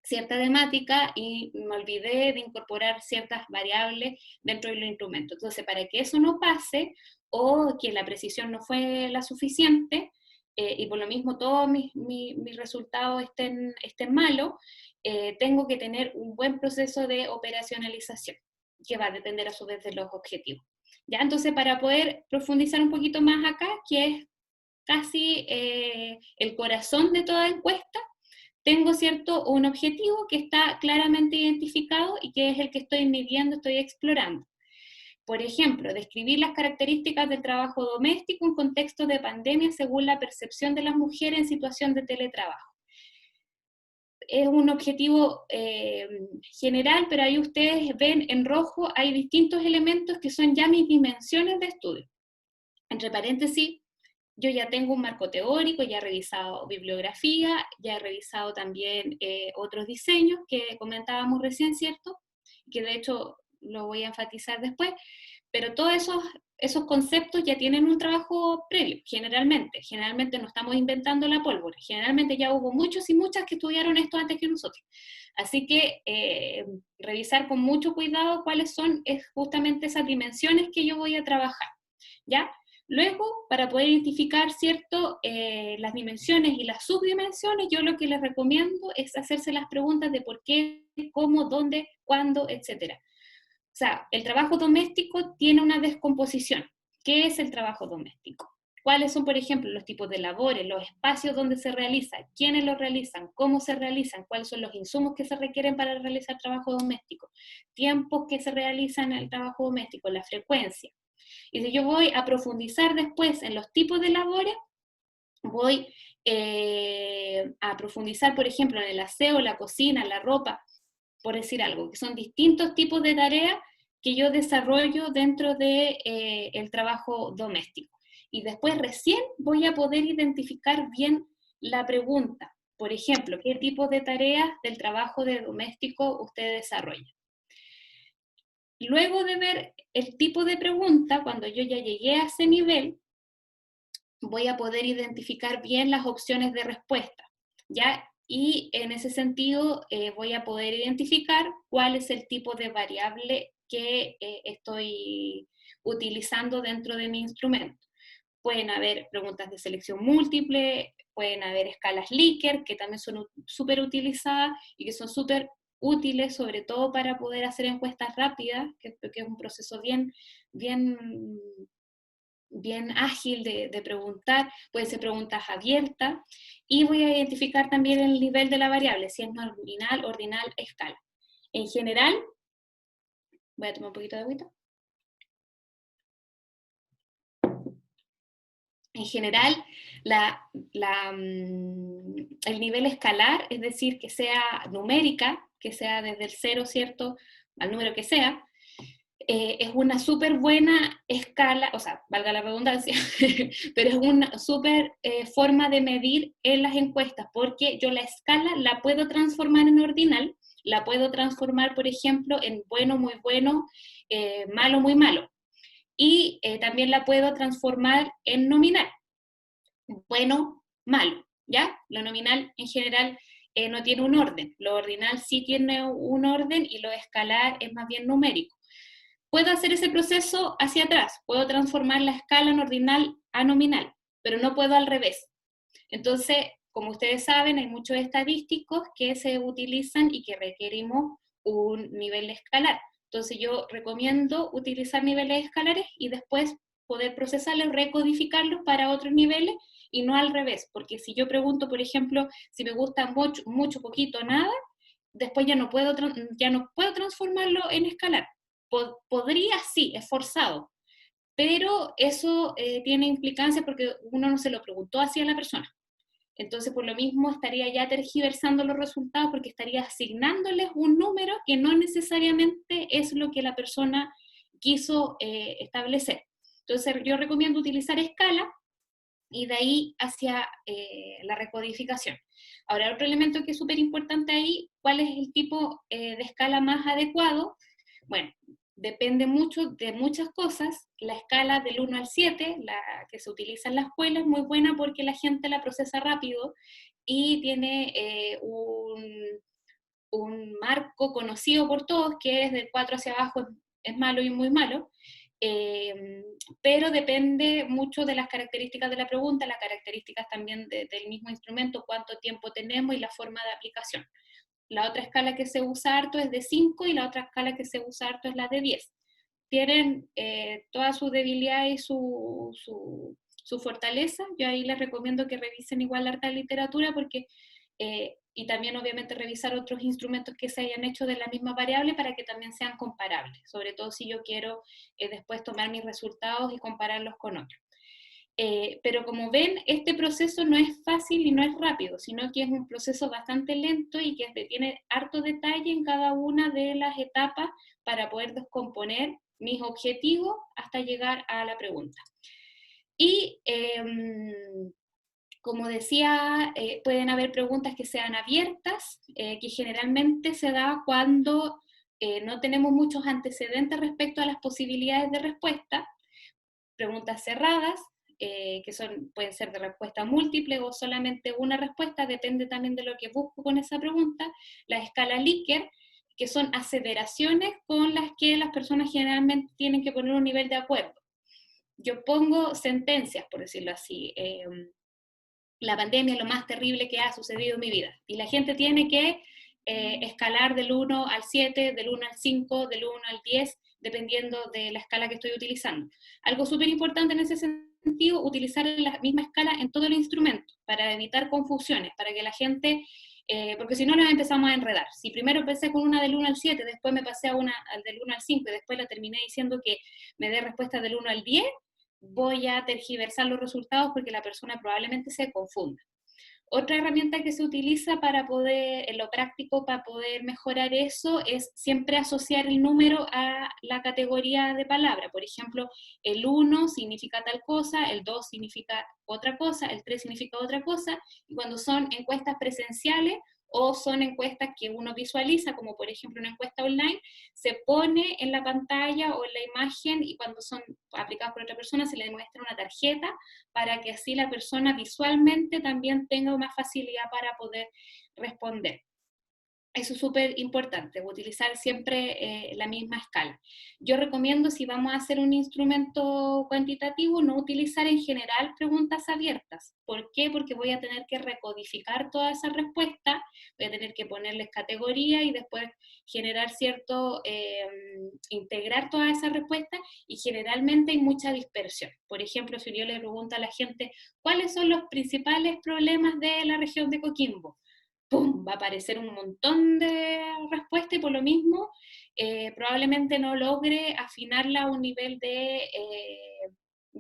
cierta temática y me olvidé de incorporar ciertas variables dentro del instrumento. Entonces, para que eso no pase, o que la precisión no fue la suficiente, y por lo mismo todos mis resultados estén malos, tengo que tener un buen proceso de operacionalización, que va a depender a su vez de los objetivos. ¿Ya? Entonces, para poder profundizar un poquito más acá, que es casi el corazón de toda encuesta, tengo, ¿cierto?, un objetivo que está claramente identificado y que es el que estoy midiendo, estoy explorando. Por ejemplo, describir las características del trabajo doméstico en contexto de pandemia según la percepción de las mujeres en situación de teletrabajo. Es un objetivo general, pero ahí ustedes ven en rojo, hay distintos elementos que son ya mis dimensiones de estudio. Entre paréntesis, yo ya tengo un marco teórico, ya he revisado bibliografía, ya he revisado también otros diseños que comentábamos recién, ¿cierto? Que de hecho lo voy a enfatizar después, pero todos esos conceptos ya tienen un trabajo previo, generalmente. Generalmente no estamos inventando la pólvora, generalmente ya hubo muchos y muchas que estudiaron esto antes que nosotros. Así que revisar con mucho cuidado cuáles son justamente esas dimensiones que yo voy a trabajar, ¿ya? Luego, para poder identificar, ¿cierto?, las dimensiones y las subdimensiones, yo lo que les recomiendo es hacerse las preguntas de por qué, cómo, dónde, cuándo, etc. O sea, el trabajo doméstico tiene una descomposición. ¿Qué es el trabajo doméstico? ¿Cuáles son, por ejemplo, los tipos de labores, los espacios donde se realiza, quiénes lo realizan, cómo se realizan, cuáles son los insumos que se requieren para realizar trabajo doméstico, tiempos que se realizan en el trabajo doméstico, la frecuencia? Y si yo voy a profundizar después en los tipos de labores, voy a profundizar, por ejemplo, en el aseo, la cocina, la ropa, por decir algo, que son distintos tipos de tareas que yo desarrollo dentro de el trabajo doméstico. Y después recién voy a poder identificar bien la pregunta. Por ejemplo, ¿qué tipo de tareas del trabajo de doméstico usted desarrolla? Luego de ver el tipo de pregunta, cuando yo ya llegué a ese nivel, voy a poder identificar bien las opciones de respuesta, ¿ya? Y en ese sentido voy a poder identificar cuál es el tipo de variable que estoy utilizando dentro de mi instrumento. Pueden haber preguntas de selección múltiple, pueden haber escalas Likert, que también son súper utilizadas y que son súper útiles, sobre todo para poder hacer encuestas rápidas, que es un proceso bien ágil de preguntar. Pueden ser preguntas abiertas, y voy a identificar también el nivel de la variable, si es nominal, ordinal, escala. En general, voy a tomar un poquito de agüita. En general, el nivel escalar, es decir, que sea numérica, que sea desde el 0, ¿cierto?, al número que sea, es una súper buena escala, o sea, valga la redundancia, pero es una súper forma de medir en las encuestas, porque yo la escala la puedo transformar en ordinal, la puedo transformar, por ejemplo, en bueno, muy bueno, malo, muy malo. Y también la puedo transformar en nominal, bueno, malo, ¿ya? Lo nominal en general no tiene un orden, lo ordinal sí tiene un orden y lo escalar es más bien numérico. Puedo hacer ese proceso hacia atrás, puedo transformar la escala en ordinal a nominal, pero no puedo al revés. Entonces, como ustedes saben, hay muchos estadísticos que se utilizan y que requerimos un nivel escalar. Entonces yo recomiendo utilizar niveles escalares y después poder procesarlos, recodificarlos para otros niveles y no al revés, porque si yo pregunto, por ejemplo, si me gusta mucho, mucho, poquito, nada, después ya no puedo transformarlo en escalar. Podría, sí, es forzado, pero eso tiene implicancias porque uno no se lo preguntó así a la persona. Entonces, por lo mismo, estaría ya tergiversando los resultados porque estaría asignándoles un número que no necesariamente es lo que la persona quiso establecer. Entonces, yo recomiendo utilizar escala y de ahí hacia la recodificación. Ahora, otro elemento que es súper importante ahí, ¿cuál es el tipo de escala más adecuado? Bueno, depende mucho de muchas cosas. La escala del 1 al 7, la que se utiliza en la escuela, es muy buena porque la gente la procesa rápido y tiene un marco conocido por todos, que es del 4 hacia abajo es malo y muy malo, pero depende mucho de las características de la pregunta, las características también del mismo instrumento, cuánto tiempo tenemos y la forma de aplicación. La otra escala que se usa harto es de 5 y la otra escala que se usa harto es la de 10. Tienen toda su debilidad y su fortaleza. Yo ahí les recomiendo que revisen igual la harta literatura porque, y también obviamente revisar otros instrumentos que se hayan hecho de la misma variable para que también sean comparables, sobre todo si yo quiero después tomar mis resultados y compararlos con otros. Pero como ven, este proceso no es fácil y no es rápido, sino que es un proceso bastante lento y que tiene harto detalle en cada una de las etapas para poder descomponer mis objetivos hasta llegar a la pregunta. Y como decía, pueden haber preguntas que sean abiertas, que generalmente se da cuando no tenemos muchos antecedentes respecto a las posibilidades de respuesta, preguntas cerradas, que pueden ser de respuesta múltiple o solamente una respuesta, depende también de lo que busco con esa pregunta. La escala Likert, que son aseveraciones con las que las personas generalmente tienen que poner un nivel de acuerdo. Yo pongo sentencias, por decirlo así. La pandemia es lo más terrible que ha sucedido en mi vida. Y la gente tiene que escalar del 1 al 7, del 1 al 5, del 1 al 10, dependiendo de la escala que estoy utilizando. Algo súper importante en ese sentido, utilizar la misma escala en todo el instrumento, para evitar confusiones, para que la gente, porque si no nos empezamos a enredar. Si primero empecé con una del 1 al 7, después me pasé a una del 1 al 5 y después la terminé diciendo que me dé respuesta del 1 al 10, voy a tergiversar los resultados porque la persona probablemente se confunda. Otra herramienta que se utiliza para poder, en lo práctico, para poder mejorar eso, es siempre asociar el número a la categoría de palabra. Por ejemplo, el 1 significa tal cosa, el 2 significa otra cosa, el 3 significa otra cosa, y cuando son encuestas presenciales o son encuestas que uno visualiza, como por ejemplo una encuesta online, se pone en la pantalla o en la imagen y cuando son aplicadas por otra persona se le muestra una tarjeta para que así la persona visualmente también tenga más facilidad para poder responder. Eso es súper importante, utilizar siempre la misma escala. Yo recomiendo, si vamos a hacer un instrumento cuantitativo, no utilizar en general preguntas abiertas. ¿Por qué? Porque voy a tener que recodificar toda esa respuesta, voy a tener que ponerles categoría y después generar integrar toda esa respuesta y generalmente hay mucha dispersión. Por ejemplo, si yo le pregunto a la gente, ¿cuáles son los principales problemas de la región de Coquimbo? ¡Pum! Va a aparecer un montón de respuestas y por lo mismo probablemente no logre afinarla a un nivel de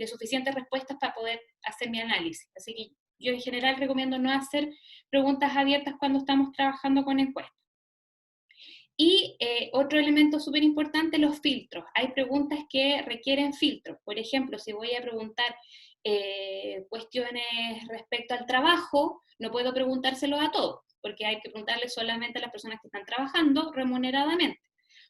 suficientes respuestas para poder hacer mi análisis. Así que yo en general recomiendo no hacer preguntas abiertas cuando estamos trabajando con encuestas. Y otro elemento súper importante, los filtros. Hay preguntas que requieren filtros. Por ejemplo, si voy a preguntar cuestiones respecto al trabajo, no puedo preguntárselo a todos, porque hay que preguntarle solamente a las personas que están trabajando remuneradamente.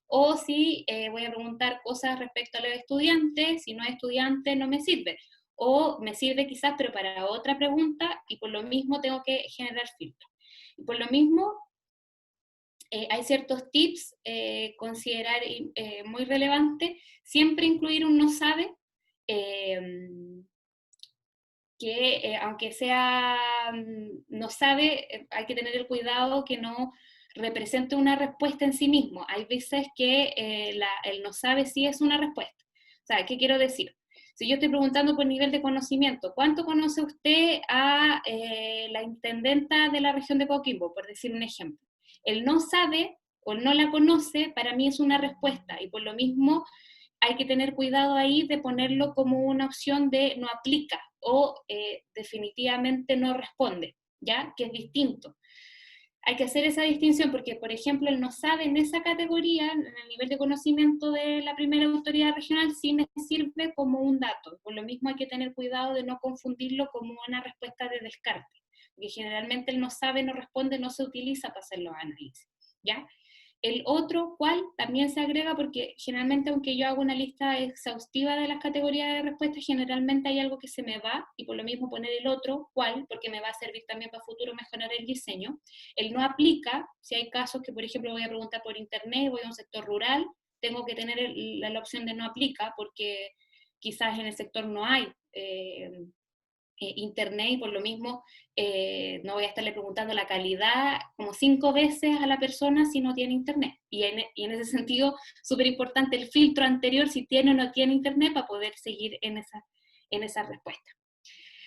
O si voy a preguntar cosas respecto a los estudiantes, si no es estudiante no me sirve. O me sirve quizás, pero para otra pregunta, y por lo mismo tengo que generar filtros. Y por lo mismo, hay ciertos tips, considerar muy relevante, siempre incluir un no sabe, que aunque sea no sabe, hay que tener el cuidado que no represente una respuesta en sí mismo. Hay veces que el no sabe sí es una respuesta. O sea, ¿qué quiero decir? Si yo estoy preguntando por nivel de conocimiento, ¿cuánto conoce usted a la intendenta de la región de Coquimbo, por decir un ejemplo? El no sabe o no la conoce, para mí es una respuesta, y por lo mismo hay que tener cuidado ahí de ponerlo como una opción de no aplica o definitivamente no responde, ¿ya? Que es distinto. Hay que hacer esa distinción porque, por ejemplo, el no sabe en esa categoría, en el nivel de conocimiento de la primera autoridad regional, sí me sirve como un dato. Por lo mismo hay que tener cuidado de no confundirlo como una respuesta de descarte, porque generalmente el no sabe, no responde, no se utiliza para hacer los análisis, ¿ya? El otro, ¿cuál? También se agrega porque generalmente, aunque yo hago una lista exhaustiva de las categorías de respuestas, generalmente hay algo que se me va, y por lo mismo poner el otro, ¿cuál? Porque me va a servir también para futuro mejorar el diseño. El no aplica, si hay casos que, por ejemplo, voy a preguntar por internet, voy a un sector rural, tengo que tener la opción de no aplica, porque quizás en el sector no hay internet, y por lo mismo no voy a estarle preguntando la calidad como 5 veces a la persona si no tiene internet. Y en ese sentido, súper importante el filtro anterior, si tiene o no tiene internet, para poder seguir en esa respuesta.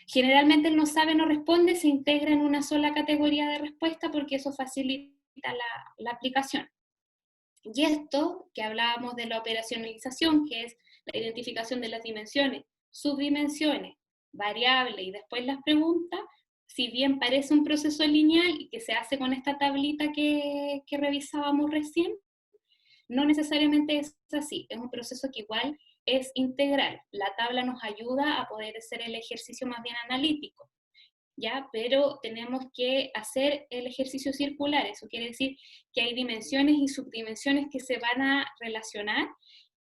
Generalmente el no sabe, no responde, se integra en una sola categoría de respuesta porque eso facilita la aplicación. Y esto, que hablábamos de la operacionalización, que es la identificación de las dimensiones, subdimensiones, variables y después las preguntas, si bien parece un proceso lineal y que se hace con esta tablita que revisábamos recién, no necesariamente es así, es un proceso que igual es integral. La tabla nos ayuda a poder hacer el ejercicio más bien analítico, ¿ya? Pero tenemos que hacer el ejercicio circular, eso quiere decir que hay dimensiones y subdimensiones que se van a relacionar,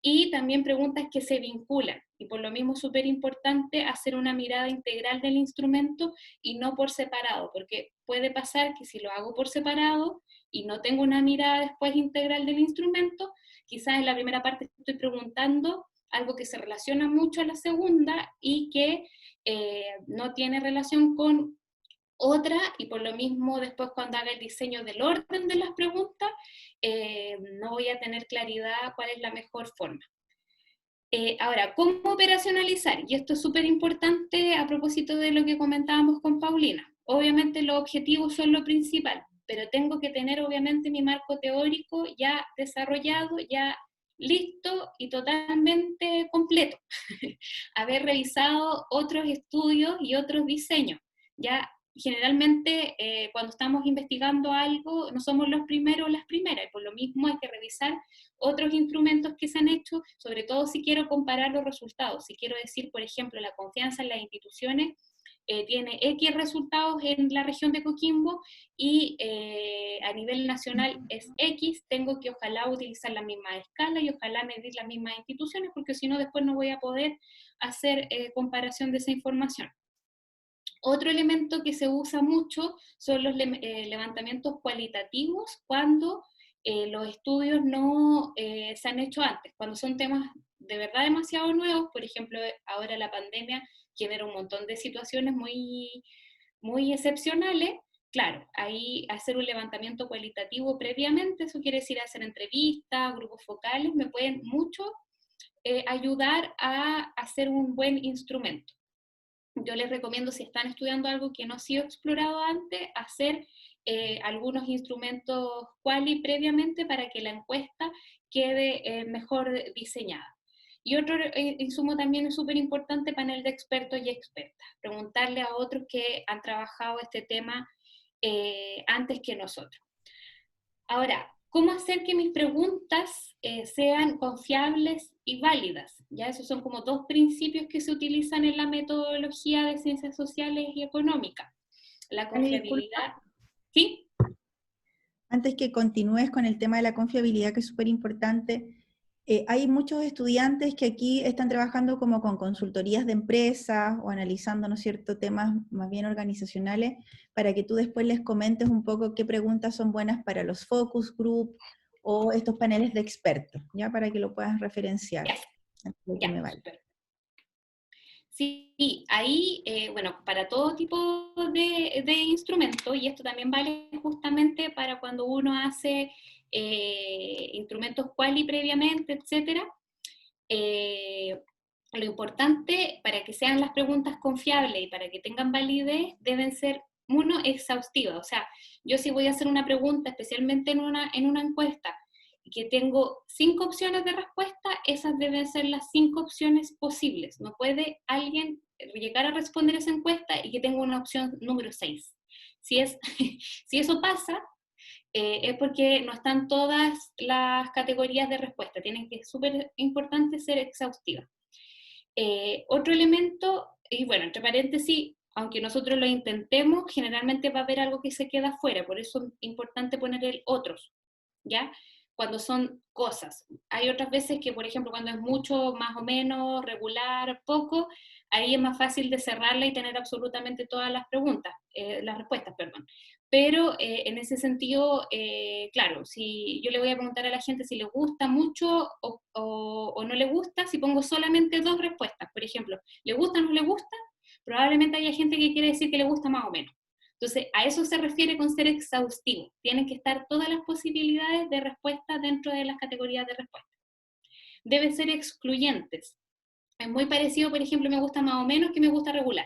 y también preguntas que se vinculan, y por lo mismo es súper importante hacer una mirada integral del instrumento y no por separado, porque puede pasar que si lo hago por separado y no tengo una mirada después integral del instrumento, quizás en la primera parte estoy preguntando algo que se relaciona mucho a la segunda y que no tiene relación con otra, y por lo mismo después cuando haga el diseño del orden de las preguntas, no voy a tener claridad cuál es la mejor forma. Ahora, ¿cómo operacionalizar? Y esto es súper importante a propósito de lo que comentábamos con Paulina. Obviamente los objetivos son lo principal, pero tengo que tener obviamente mi marco teórico ya desarrollado, ya listo y totalmente completo. Haber revisado otros estudios y otros diseños. Ya generalmente cuando estamos investigando algo no somos los primeros o las primeras, y por lo mismo hay que revisar otros instrumentos que se han hecho, sobre todo si quiero comparar los resultados. Si quiero decir, por ejemplo, la confianza en las instituciones tiene X resultados en la región de Coquimbo y a nivel nacional es X, tengo que ojalá utilizar la misma escala y ojalá medir las mismas instituciones, porque si no después no voy a poder hacer comparación de esa información. Otro elemento que se usa mucho son los levantamientos cualitativos cuando los estudios no se han hecho antes, cuando son temas de verdad demasiado nuevos. Por ejemplo, ahora la pandemia genera un montón de situaciones muy, muy excepcionales. Claro, ahí hacer un levantamiento cualitativo previamente, eso quiere decir hacer entrevistas, grupos focales, me pueden mucho ayudar a hacer un buen instrumento. Yo les recomiendo, si están estudiando algo que no ha sido explorado antes, hacer algunos instrumentos quali previamente para que la encuesta quede mejor diseñada. Y otro insumo también es súper importante, panel de expertos y expertas. Preguntarle a otros que han trabajado este tema antes que nosotros. Ahora, ¿cómo hacer que mis preguntas sean confiables y válidas? Ya esos son como 2 principios que se utilizan en la metodología de ciencias sociales y económicas. La confiabilidad. ¿Sí? Antes que continúes con el tema de la confiabilidad, que es súper importante, hay muchos estudiantes que aquí están trabajando como con consultorías de empresas o analizando, ¿no es cierto?, temas más bien organizacionales, para que tú después les comentes un poco qué preguntas son buenas para los focus group o estos paneles de expertos, ¿ya? Para que lo puedas referenciar. Ya, super. Sí, ahí, bueno, para todo tipo de instrumentos, y esto también vale justamente para cuando uno hace instrumentos quali previamente, etcétera, lo importante para que sean las preguntas confiables y para que tengan validez deben ser, uno, exhaustivas. O sea, yo si voy a hacer una pregunta, especialmente en una encuesta, y que tengo 5 opciones de respuesta, esas deben ser las 5 opciones posibles. No puede alguien llegar a responder esa encuesta y que tenga una opción número 6. Si eso pasa, es porque no están todas las categorías de respuesta. Tienen que, es súper importante ser exhaustiva. Otro elemento, y bueno, entre paréntesis, aunque nosotros lo intentemos, generalmente va a haber algo que se queda fuera, por eso es importante poner el otros, ¿ya? cuando son cosas. Hay otras veces que, por ejemplo, cuando es mucho, más o menos, regular, poco, ahí es más fácil de cerrarla y tener absolutamente todas las preguntas, las respuestas, perdón. Pero en ese sentido, claro, si yo le voy a preguntar a la gente si le gusta mucho o no le gusta, si pongo solamente 2 respuestas, por ejemplo, ¿le gusta o no le gusta? Probablemente haya gente que quiere decir que le gusta más o menos. Entonces, a eso se refiere con ser exhaustivo. Tienen que estar todas las posibilidades de respuesta dentro de las categorías de respuesta. Deben ser excluyentes. Es muy parecido, por ejemplo, me gusta más o menos que me gusta regular.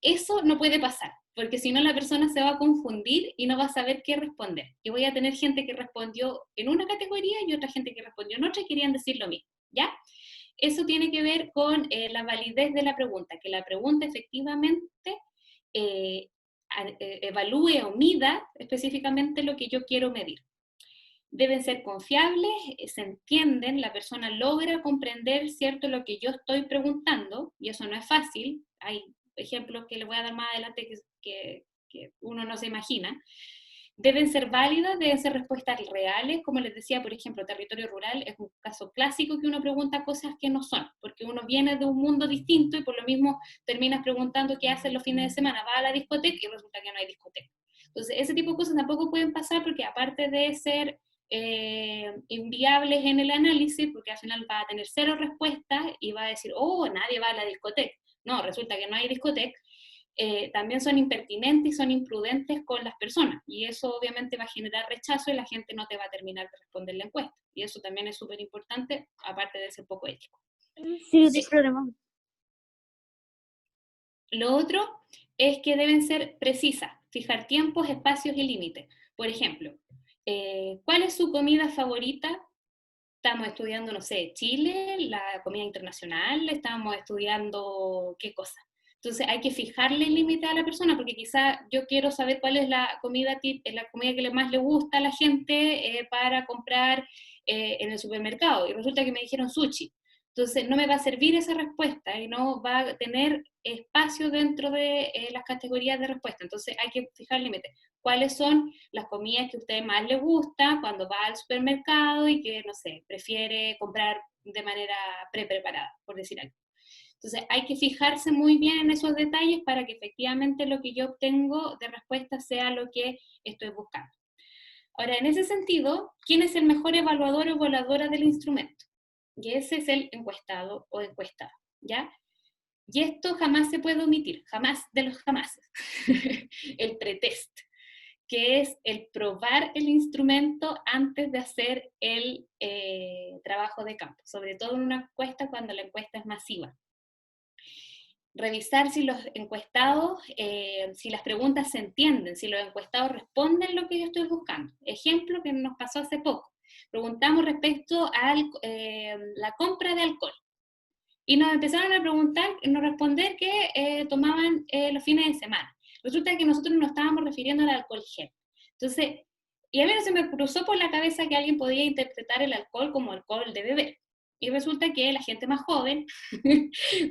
Eso no puede pasar, porque si no la persona se va a confundir y no va a saber qué responder. Y voy a tener gente que respondió en una categoría y otra gente que respondió en otra y querían decir lo mismo, ¿ya? Eso tiene que ver con la validez de la pregunta, que la pregunta efectivamente evalúe o mida específicamente lo que yo quiero medir. Deben ser confiables, se entienden, la persona logra comprender, ¿cierto?, lo que yo estoy preguntando, y eso no es fácil. Hay ejemplos que les voy a dar más adelante que uno no se imagina. Deben ser válidas, deben ser respuestas reales, como les decía, por ejemplo, territorio rural es un caso clásico que uno pregunta cosas que no son, porque uno viene de un mundo distinto y por lo mismo terminas preguntando qué hacen los fines de semana, va a la discoteca y resulta que no hay discoteca. Entonces, ese tipo de cosas tampoco pueden pasar porque aparte de ser inviables en el análisis, porque al final va a tener 0 respuestas y va a decir, oh, nadie va a la discoteca. No, resulta que no hay discoteca. También son impertinentes y son imprudentes con las personas, y eso obviamente va a generar rechazo y la gente no te va a terminar de responder la encuesta, y eso también es súper importante, aparte de ser poco ético. Sí, no hay problema. Lo otro es que deben ser precisas, fijar tiempos, espacios y límites. Por ejemplo, ¿cuál es su comida favorita? Estamos estudiando, no sé, Chile, la comida internacional, estamos estudiando qué cosa. Entonces hay que fijarle límite a la persona, porque quizá yo quiero saber cuál es la comida que más le gusta a la gente para comprar en el supermercado, y resulta que me dijeron sushi. Entonces no me va a servir esa respuesta y no va a tener espacio dentro de las categorías de respuesta. Entonces hay que fijar límites. ¿Cuáles son las comidas que a usted más le gusta cuando va al supermercado y que, no sé, prefiere comprar de manera preparada, por decir algo? Entonces hay que fijarse muy bien en esos detalles para que efectivamente lo que yo obtengo de respuesta sea lo que estoy buscando. Ahora, en ese sentido, ¿quién es el mejor evaluador o evaluadora del instrumento? Y ese es el encuestado o encuestada, ¿ya? Y esto jamás se puede omitir, jamás de los jamases. El pretest, que es el probar el instrumento antes de hacer el trabajo de campo, sobre todo en una encuesta cuando la encuesta es masiva. Revisar si los encuestados, si las preguntas se entienden, si los encuestados responden lo que yo estoy buscando. Ejemplo que nos pasó hace poco. Preguntamos respecto a la compra de alcohol. Y nos empezaron a preguntar, nos responder que tomaban los fines de semana. Resulta que nosotros nos estábamos refiriendo al alcohol gel. Entonces, y a mí no se me cruzó por la cabeza que alguien podía interpretar el alcohol como alcohol de beber. Y resulta que la gente más joven,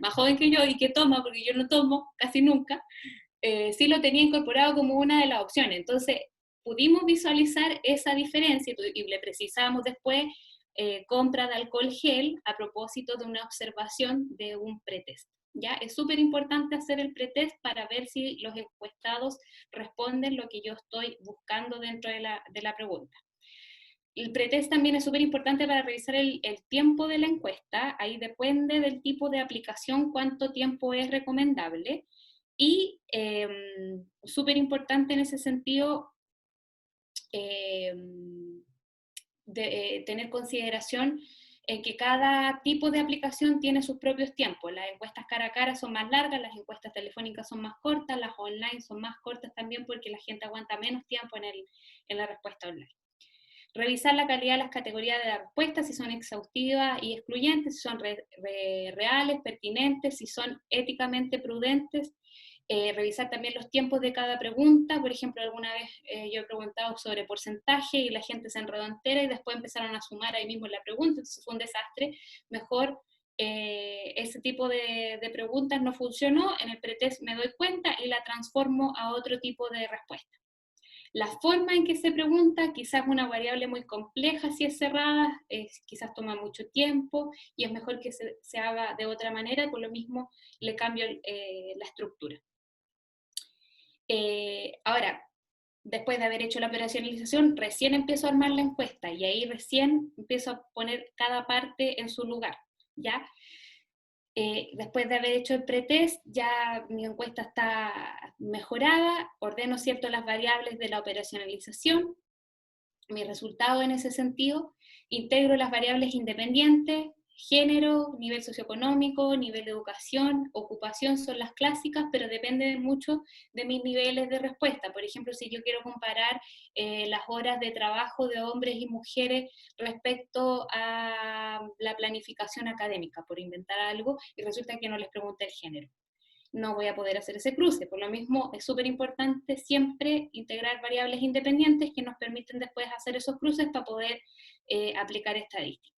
más joven que yo y que toma, porque yo no tomo casi nunca, sí lo tenía incorporado como una de las opciones. Entonces, pudimos visualizar esa diferencia y le precisamos después compra de alcohol gel a propósito de una observación de un pretest. ¿Ya? Es súper importante hacer el pretest para ver si los encuestados responden lo que yo estoy buscando dentro de la pregunta. El pretest también es súper importante para revisar el tiempo de la encuesta. Ahí depende del tipo de aplicación cuánto tiempo es recomendable. Y súper importante en ese sentido tener consideración en que cada tipo de aplicación tiene sus propios tiempos. Las encuestas cara a cara son más largas, las encuestas telefónicas son más cortas, las online son más cortas también porque la gente aguanta menos tiempo en la respuesta online. Revisar la calidad de las categorías de la respuesta, si son exhaustivas y excluyentes, si son reales, pertinentes, si son éticamente prudentes. Revisar también los tiempos de cada pregunta. Por ejemplo, alguna vez yo he preguntado sobre porcentaje y la gente se enredó entera y después empezaron a sumar ahí mismo en la pregunta, entonces fue un desastre. Mejor ese tipo de preguntas no funcionó, en el pretest me doy cuenta y la transformo a otro tipo de respuesta. La forma en que se pregunta, quizás una variable muy compleja si es cerrada, quizás toma mucho tiempo y es mejor que se haga de otra manera, y por lo mismo le cambio la estructura. Ahora, después de haber hecho la operacionalización, recién empiezo a armar la encuesta y ahí recién empiezo a poner cada parte en su lugar, ¿ya? Después de haber hecho el pretest, ya mi encuesta está mejorada, ordeno cierto las variables de la operacionalización, mi resultado en ese sentido, integro las variables independientes, género, nivel socioeconómico, nivel de educación, ocupación son las clásicas, pero dependen mucho de mis niveles de respuesta. Por ejemplo, si yo quiero comparar las horas de trabajo de hombres y mujeres respecto a la planificación académica, por inventar algo, y resulta que no les pregunté el género, no voy a poder hacer ese cruce. Por lo mismo, es súper importante siempre integrar variables independientes que nos permiten después hacer esos cruces para poder aplicar estadísticas.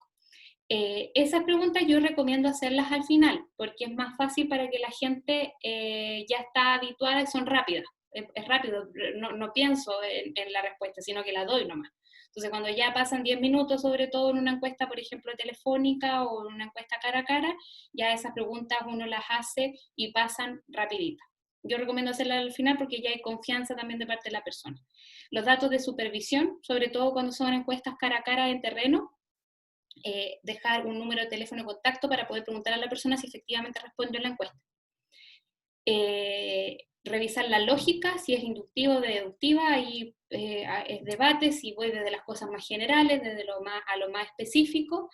Esas preguntas yo recomiendo hacerlas al final, porque es más fácil para que la gente ya está habituada y son rápidas. Es rápido, no pienso en la respuesta, sino que la doy nomás. Entonces, cuando ya pasan 10 minutos, sobre todo en una encuesta, por ejemplo, telefónica o en una encuesta cara a cara, ya esas preguntas uno las hace y pasan rapidito. Yo recomiendo hacerlas al final porque ya hay confianza también de parte de la persona. Los datos de supervisión, sobre todo cuando son encuestas cara a cara en terreno, dejar un número de teléfono de contacto para poder preguntar a la persona si efectivamente responde a la encuesta. Revisar la lógica, si es inductiva o deductiva, ahí es debate, si voy desde las cosas más generales, desde lo más a lo más específico.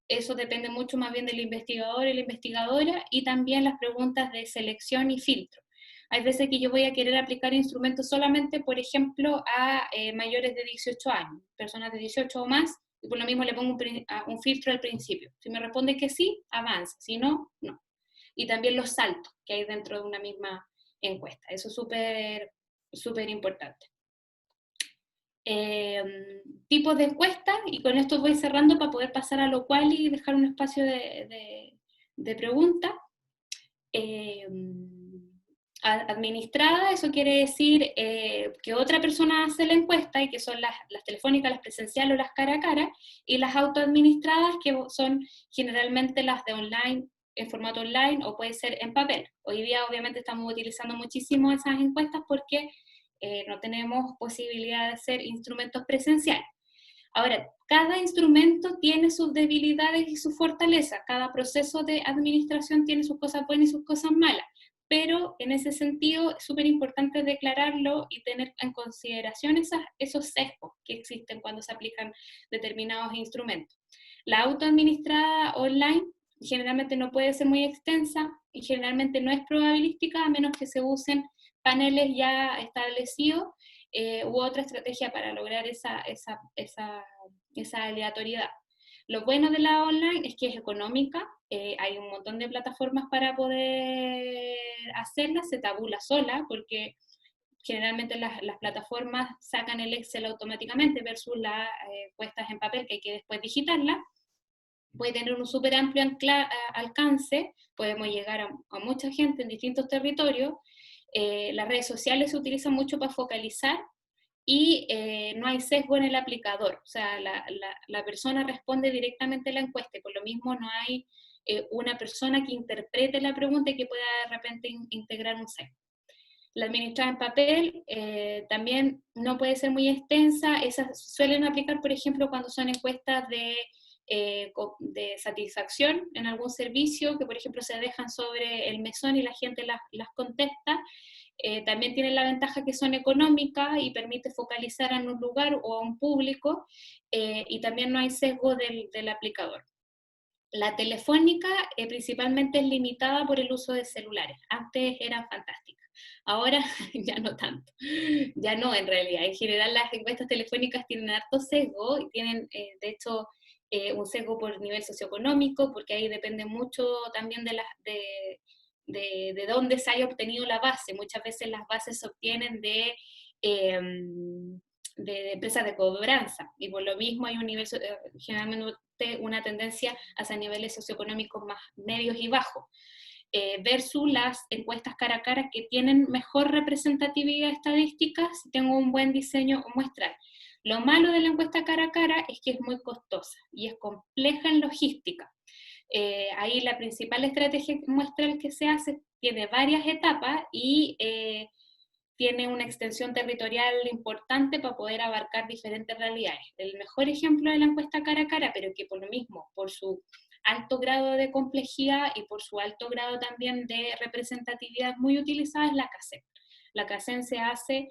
Eso depende mucho más bien del investigador y la investigadora, y también las preguntas de selección y filtro. Hay veces que yo voy a querer aplicar instrumentos solamente, por ejemplo, a mayores de 18 años, personas de 18 o más, y por lo mismo le pongo un filtro al principio. Si me responde que sí, avanza, si no, no. Y también los saltos que hay dentro de una misma encuesta. Eso es súper importante. Tipos de encuestas, y con esto voy cerrando para poder pasar a lo cual y dejar un espacio de preguntas. Administrada, eso quiere decir que otra persona hace la encuesta, y que son las telefónicas, las presenciales o las cara a cara, y las autoadministradas, que son generalmente las de online, en formato online, o puede ser en papel. Hoy día obviamente estamos utilizando muchísimo esas encuestas porque no tenemos posibilidad de hacer instrumentos presenciales. Ahora, cada instrumento tiene sus debilidades y sus fortalezas, cada proceso de administración tiene sus cosas buenas y sus cosas malas, pero en ese sentido es súper importante declararlo y tener en consideración esos sesgos que existen cuando se aplican determinados instrumentos. La autoadministrada online generalmente no puede ser muy extensa y generalmente no es probabilística, a menos que se usen paneles ya establecidos u otra estrategia para lograr esa aleatoriedad. Lo bueno de la online es que es económica, hay un montón de plataformas para poder hacerla, se tabula sola, porque generalmente las plataformas sacan el Excel automáticamente versus las puestas en papel que hay que después digitarla. Puede tener un súper amplio alcance, podemos llegar a mucha gente en distintos territorios. Las redes sociales se utilizan mucho para focalizar y no hay sesgo en el aplicador, o sea, la persona responde directamente a la encuesta, y por lo mismo no hay una persona que interprete la pregunta y que pueda de repente integrar un sesgo. La administrada en papel también no puede ser muy extensa, esas suelen aplicar, por ejemplo, cuando son encuestas de satisfacción en algún servicio, que por ejemplo se dejan sobre el mesón y la gente las contesta. También tienen la ventaja que son económicas y permite focalizar en un lugar o a un público, y también no hay sesgo del aplicador. La telefónica principalmente es limitada por el uso de celulares. Antes era fantástica, ahora ya no tanto. Ya no, en realidad. En general las encuestas telefónicas tienen harto sesgo y tienen, de hecho, un sesgo por nivel socioeconómico, porque ahí depende mucho también de dónde se haya obtenido la base. Muchas veces las bases se obtienen de empresas de cobranza, y por lo mismo hay un nivel, generalmente una tendencia hacia niveles socioeconómicos más medios y bajos. versus las encuestas cara a cara que tienen mejor representatividad estadística si tengo un buen diseño muestral. Lo malo de la encuesta cara a cara es que es muy costosa y es compleja en logística. Ahí la principal estrategia muestral que se hace tiene varias etapas y tiene una extensión territorial importante para poder abarcar diferentes realidades. El mejor ejemplo de la encuesta cara a cara, pero que por lo mismo, por su alto grado de complejidad y por su alto grado también de representatividad muy utilizada, es la CACEN. La CACEN se hace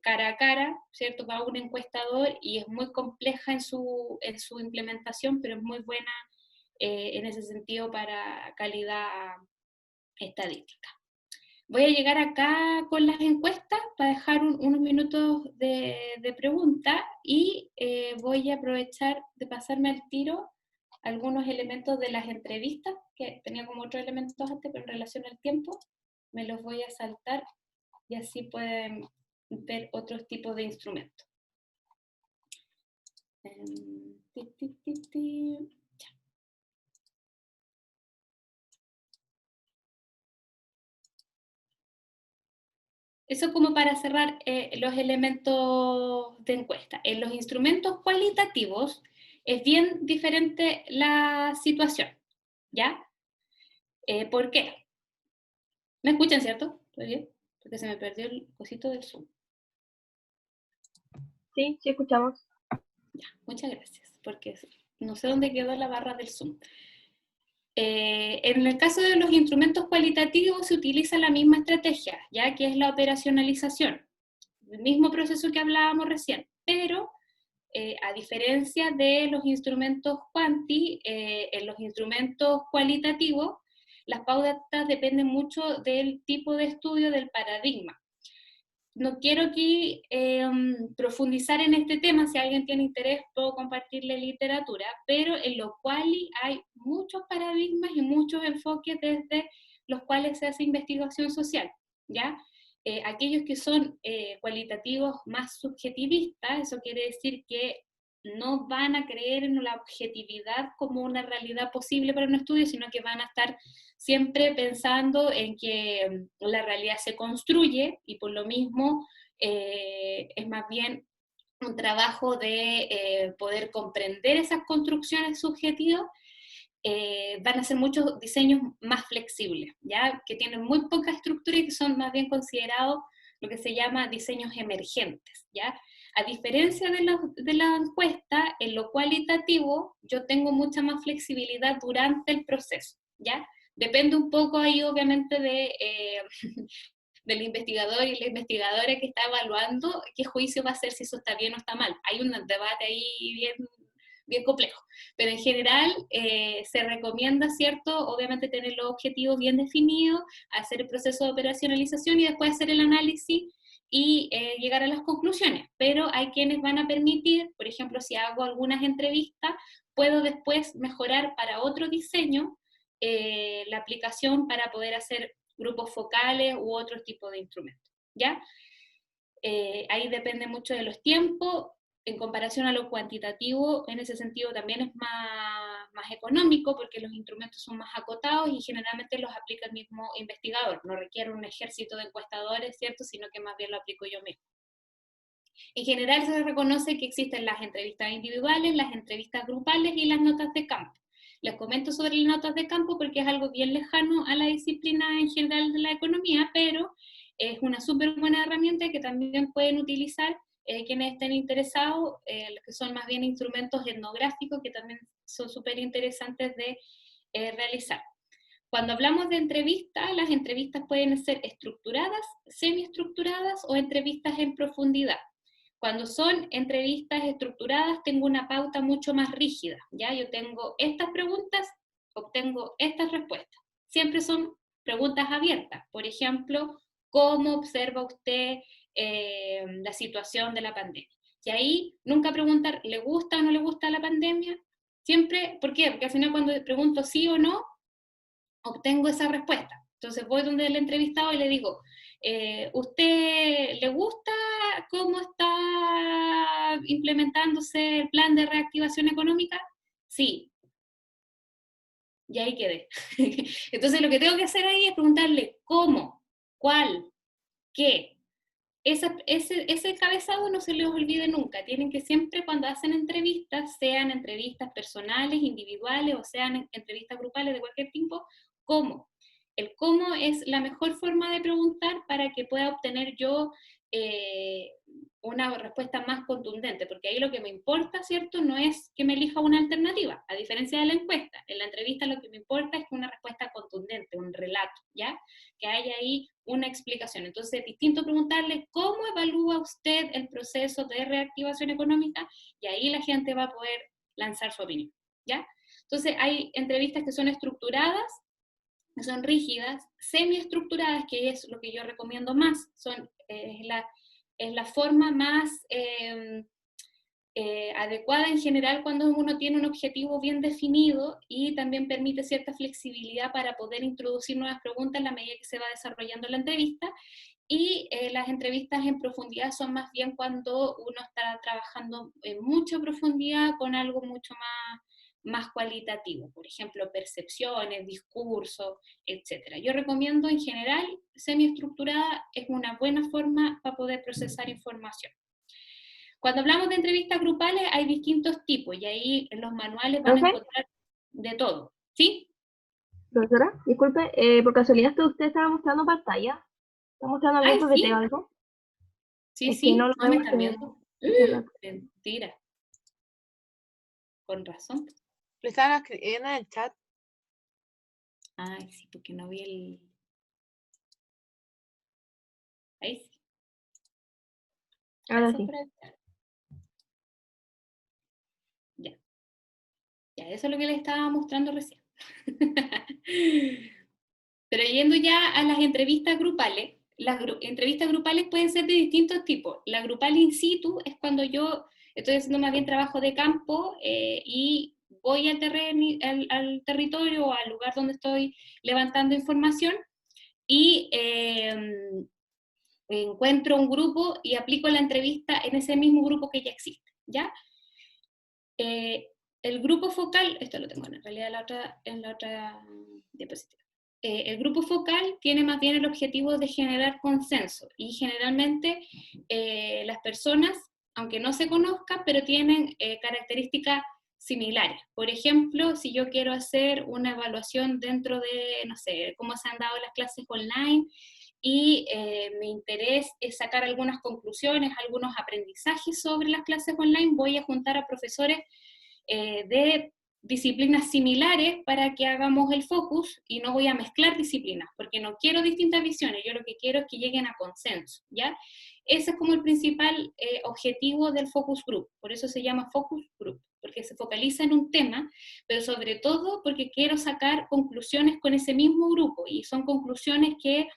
cara a cara, ¿cierto? Va un encuestador y es muy compleja en su implementación, pero es muy buena en ese sentido para calidad estadística. Voy a llegar acá con las encuestas para dejar unos minutos de pregunta y voy a aprovechar de pasarme al tiro algunos elementos de las entrevistas, que tenía como otros elementos antes, pero en relación al tiempo me los voy a saltar y así pueden ver otros tipos de instrumentos. Eso como para cerrar los elementos de encuesta. En los instrumentos cualitativos es bien diferente la situación, ¿ya? ¿Por qué? ¿Me escuchan, cierto? ¿Todo bien? Porque se me perdió el cosito del Zoom. Sí, sí escuchamos. Ya, muchas gracias, porque no sé dónde quedó la barra del Zoom. En el caso de los instrumentos cualitativos se utiliza la misma estrategia, ya que es la operacionalización, el mismo proceso que hablábamos recién, pero a diferencia de los instrumentos cuanti, en los instrumentos cualitativos, las pautas dependen mucho del tipo de estudio, del paradigma. No quiero aquí profundizar en este tema, si alguien tiene interés puedo compartirle literatura, pero en lo cual hay muchos paradigmas y muchos enfoques desde los cuales se hace investigación social, ¿ya? Aquellos que son cualitativos más subjetivistas, eso quiere decir que no van a creer en la objetividad como una realidad posible para un estudio, sino que van a estar siempre pensando en que la realidad se construye y por lo mismo es más bien un trabajo de poder comprender esas construcciones subjetivas. Van a ser muchos diseños más flexibles, ¿ya? Que tienen muy poca estructura y que son más bien considerados lo que se llama diseños emergentes, ¿ya? A diferencia de la encuesta, en lo cualitativo yo tengo mucha más flexibilidad durante el proceso, ¿ya? Depende un poco ahí obviamente del investigador y la investigadora que está evaluando qué juicio va a hacer si eso está bien o está mal. Hay un debate ahí bien complejo, pero en general se recomienda, ¿cierto? Obviamente tener los objetivos bien definidos, hacer el proceso de operacionalización y después hacer el análisis y llegar a las conclusiones, pero hay quienes van a permitir, por ejemplo, si hago algunas entrevistas, puedo después mejorar para otro diseño la aplicación para poder hacer grupos focales u otro tipo de instrumentos, ¿ya? Ahí depende mucho de los tiempos, en comparación a lo cuantitativo, en ese sentido también es más económico porque los instrumentos son más acotados y generalmente los aplica el mismo investigador, no requiere un ejército de encuestadores, ¿cierto? Sino que más bien lo aplico yo mismo. En general se reconoce que existen las entrevistas individuales, las entrevistas grupales y las notas de campo. Les comento sobre las notas de campo porque es algo bien lejano a la disciplina en general de la economía, pero es una súper buena herramienta que también pueden utilizar quienes estén interesados, los que son más bien instrumentos etnográficos que también son súper interesantes de realizar. Cuando hablamos de entrevistas, las entrevistas pueden ser estructuradas, semiestructuradas o entrevistas en profundidad. Cuando son entrevistas estructuradas, tengo una pauta mucho más rígida, ¿ya? Yo tengo estas preguntas, obtengo estas respuestas. Siempre son preguntas abiertas. Por ejemplo, ¿cómo observa usted la situación de la pandemia? Y ahí nunca preguntar, ¿le gusta o no le gusta la pandemia? Siempre, ¿por qué? Porque al final cuando pregunto sí o no, obtengo esa respuesta. Entonces voy donde el entrevistado y le digo, ¿usted le gusta cómo está implementándose el plan de reactivación económica? Sí. y ahí quedé. Entonces lo que tengo que hacer ahí es preguntarle cómo, cuál, qué. Ese encabezado no se les olvide nunca. Tienen que siempre cuando hacen entrevistas, sean entrevistas personales, individuales o sean entrevistas grupales de cualquier tipo, ¿cómo? El cómo es la mejor forma de preguntar para que pueda obtener yo una respuesta más contundente, porque ahí lo que me importa, ¿cierto? No es que me elija una alternativa, a diferencia de la encuesta. En la entrevista lo que me importa es que una respuesta contundente, un relato, ¿ya? Que haya ahí una explicación. Entonces, es distinto preguntarle cómo evalúa usted el proceso de reactivación económica, y ahí la gente va a poder lanzar su opinión, ¿ya? Entonces, hay entrevistas que son estructuradas, que son rígidas, semiestructuradas, que es lo que yo recomiendo más, es la forma más adecuada en general cuando uno tiene un objetivo bien definido y también permite cierta flexibilidad para poder introducir nuevas preguntas en la medida que se va desarrollando la entrevista. Y las entrevistas en profundidad son más bien cuando uno está trabajando en mucha profundidad con algo mucho más cualitativo, por ejemplo, percepciones, discursos, etc. Yo recomiendo en general, semiestructurada es una buena forma para poder procesar información. Cuando hablamos de entrevistas grupales hay distintos tipos y ahí en los manuales van a ¿Profe? encontrar de todo, ¿sí? Profesora, disculpe, por casualidad usted estaba mostrando pantalla. ¿Está mostrando algún Ay, PPT o sí, algo? sí, Es que no sí, lo no me veo están viendo. hace rato. Mentira, con razón. Le estaban escribiendo en el chat. Ay, sí, porque no vi el... Ahí sí. Ahora Eso sí. por el chat. Ya. Ya, eso es lo que les estaba mostrando recién. Pero yendo ya a las entrevistas grupales, entrevistas grupales pueden ser de distintos tipos. La grupal in situ es cuando yo estoy haciendo más bien trabajo de campo y voy al territorio o al lugar donde estoy levantando información y encuentro un grupo y aplico la entrevista en ese mismo grupo que ya existe, ¿ya? El grupo focal, esto lo tengo en realidad en la otra diapositiva. El grupo focal tiene más bien el objetivo de generar consenso y generalmente las personas, aunque no se conozcan, pero tienen características similares. Por ejemplo, si yo quiero hacer una evaluación dentro de, no sé, cómo se han dado las clases online y mi interés es sacar algunas conclusiones, algunos aprendizajes sobre las clases online, voy a juntar a profesores de disciplinas similares para que hagamos el focus y no voy a mezclar disciplinas, porque no quiero distintas visiones, yo lo que quiero es que lleguen a consenso, ¿ya? Ese es como el principal objetivo del focus group, por eso se llama focus group, porque se focaliza en un tema, pero sobre todo porque quiero sacar conclusiones con ese mismo grupo, y son conclusiones que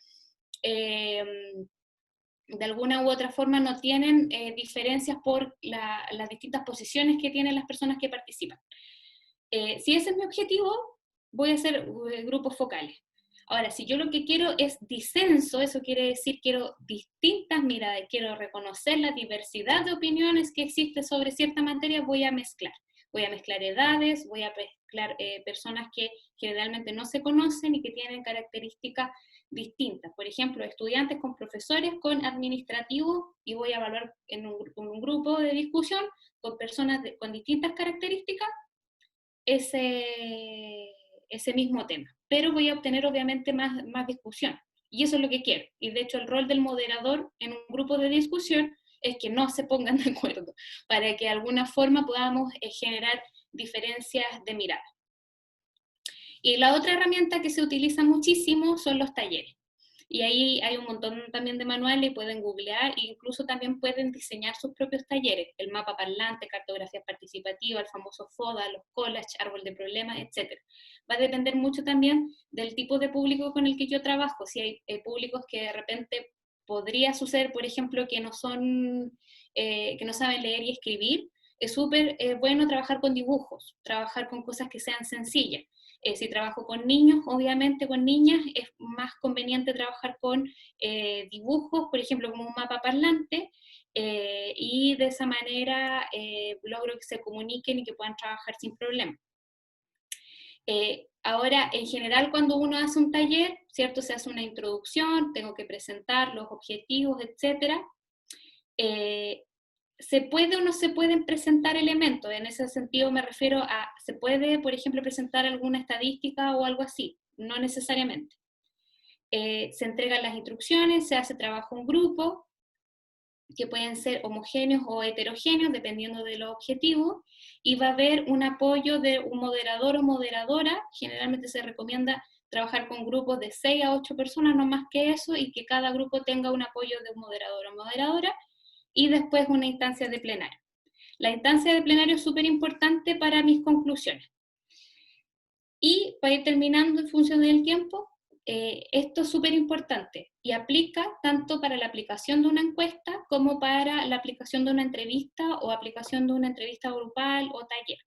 de alguna u otra forma no tienen diferencias por las distintas posiciones que tienen las personas que participan. Si ese es mi objetivo, voy a hacer grupos focales. Ahora, si yo lo que quiero es disenso, eso quiere decir quiero distintas miradas, quiero reconocer la diversidad de opiniones que existe sobre cierta materia, voy a mezclar. Voy a mezclar edades, voy a mezclar personas que generalmente no se conocen y que tienen características distintas. Por ejemplo, estudiantes con profesores, con administrativos, y voy a evaluar en un grupo de discusión con personas con distintas características ese mismo tema. Pero voy a obtener obviamente más discusión. Y eso es lo que quiero. Y de hecho el rol del moderador en un grupo de discusión es que no se pongan de acuerdo, para que de alguna forma podamos generar diferencias de mirada. Y la otra herramienta que se utiliza muchísimo son los talleres. Y ahí hay un montón también de manuales, pueden googlear e incluso también pueden diseñar sus propios talleres, el mapa parlante, cartografía participativa, el famoso FODA, los collage, árbol de problemas, etc. Va a depender mucho también del tipo de público con el que yo trabajo. Si hay públicos que de repente podría suceder, por ejemplo, que no saben leer y escribir, es súper bueno trabajar con dibujos, trabajar con cosas que sean sencillas. Si trabajo con niños, obviamente con niñas, es más conveniente trabajar con dibujos, por ejemplo, como un mapa parlante, y de esa manera logro que se comuniquen y que puedan trabajar sin problema. Ahora, en general, cuando uno hace un taller, ¿cierto? Se hace una introducción, tengo que presentar los objetivos, etc. ¿Se puede o no se pueden presentar elementos? En ese sentido me refiero a, ¿se puede, por ejemplo, presentar alguna estadística o algo así? No necesariamente. Se entregan las instrucciones, se hace trabajo en grupo, que pueden ser homogéneos o heterogéneos, dependiendo de los objetivos, y va a haber un apoyo de un moderador o moderadora. Generalmente se recomienda trabajar con grupos de 6 a 8 personas, no más que eso, y que cada grupo tenga un apoyo de un moderador o moderadora, y después una instancia de plenario. La instancia de plenario es súper importante para mis conclusiones. Y para ir terminando en función del tiempo, esto es súper importante y aplica tanto para la aplicación de una encuesta como para la aplicación de una entrevista o aplicación de una entrevista grupal o taller.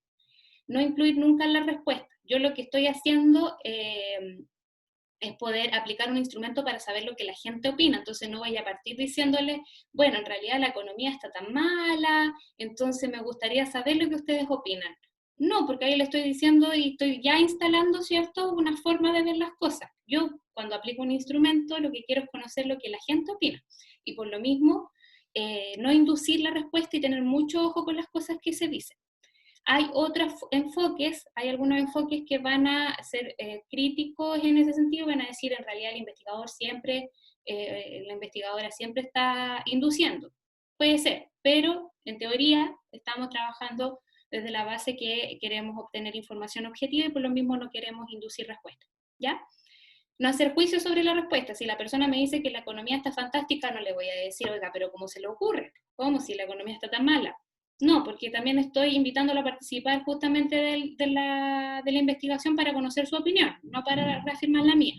No incluir nunca la respuesta. Yo lo que estoy haciendo es poder aplicar un instrumento para saber lo que la gente opina. Entonces no voy a partir diciéndole, bueno, en realidad la economía está tan mala, entonces me gustaría saber lo que ustedes opinan. No, porque ahí le estoy diciendo y estoy ya instalando, ¿cierto?, una forma de ver las cosas. Yo, cuando aplico un instrumento, lo que quiero es conocer lo que la gente opina. Y por lo mismo, no inducir la respuesta y tener mucho ojo con las cosas que se dicen. Hay otros enfoques, hay algunos enfoques que van a ser críticos en ese sentido, van a decir en realidad el investigador siempre, la investigadora siempre está induciendo. Puede ser, pero en teoría estamos trabajando desde la base que queremos obtener información objetiva y por lo mismo no queremos inducir respuestas, ¿ya? No hacer juicio sobre la respuesta. Si la persona me dice que la economía está fantástica, no le voy a decir, oiga, pero ¿cómo se le ocurre? ¿Cómo si la economía está tan mala? No, porque también estoy invitándolo a participar justamente de la investigación para conocer su opinión, no para reafirmar la mía.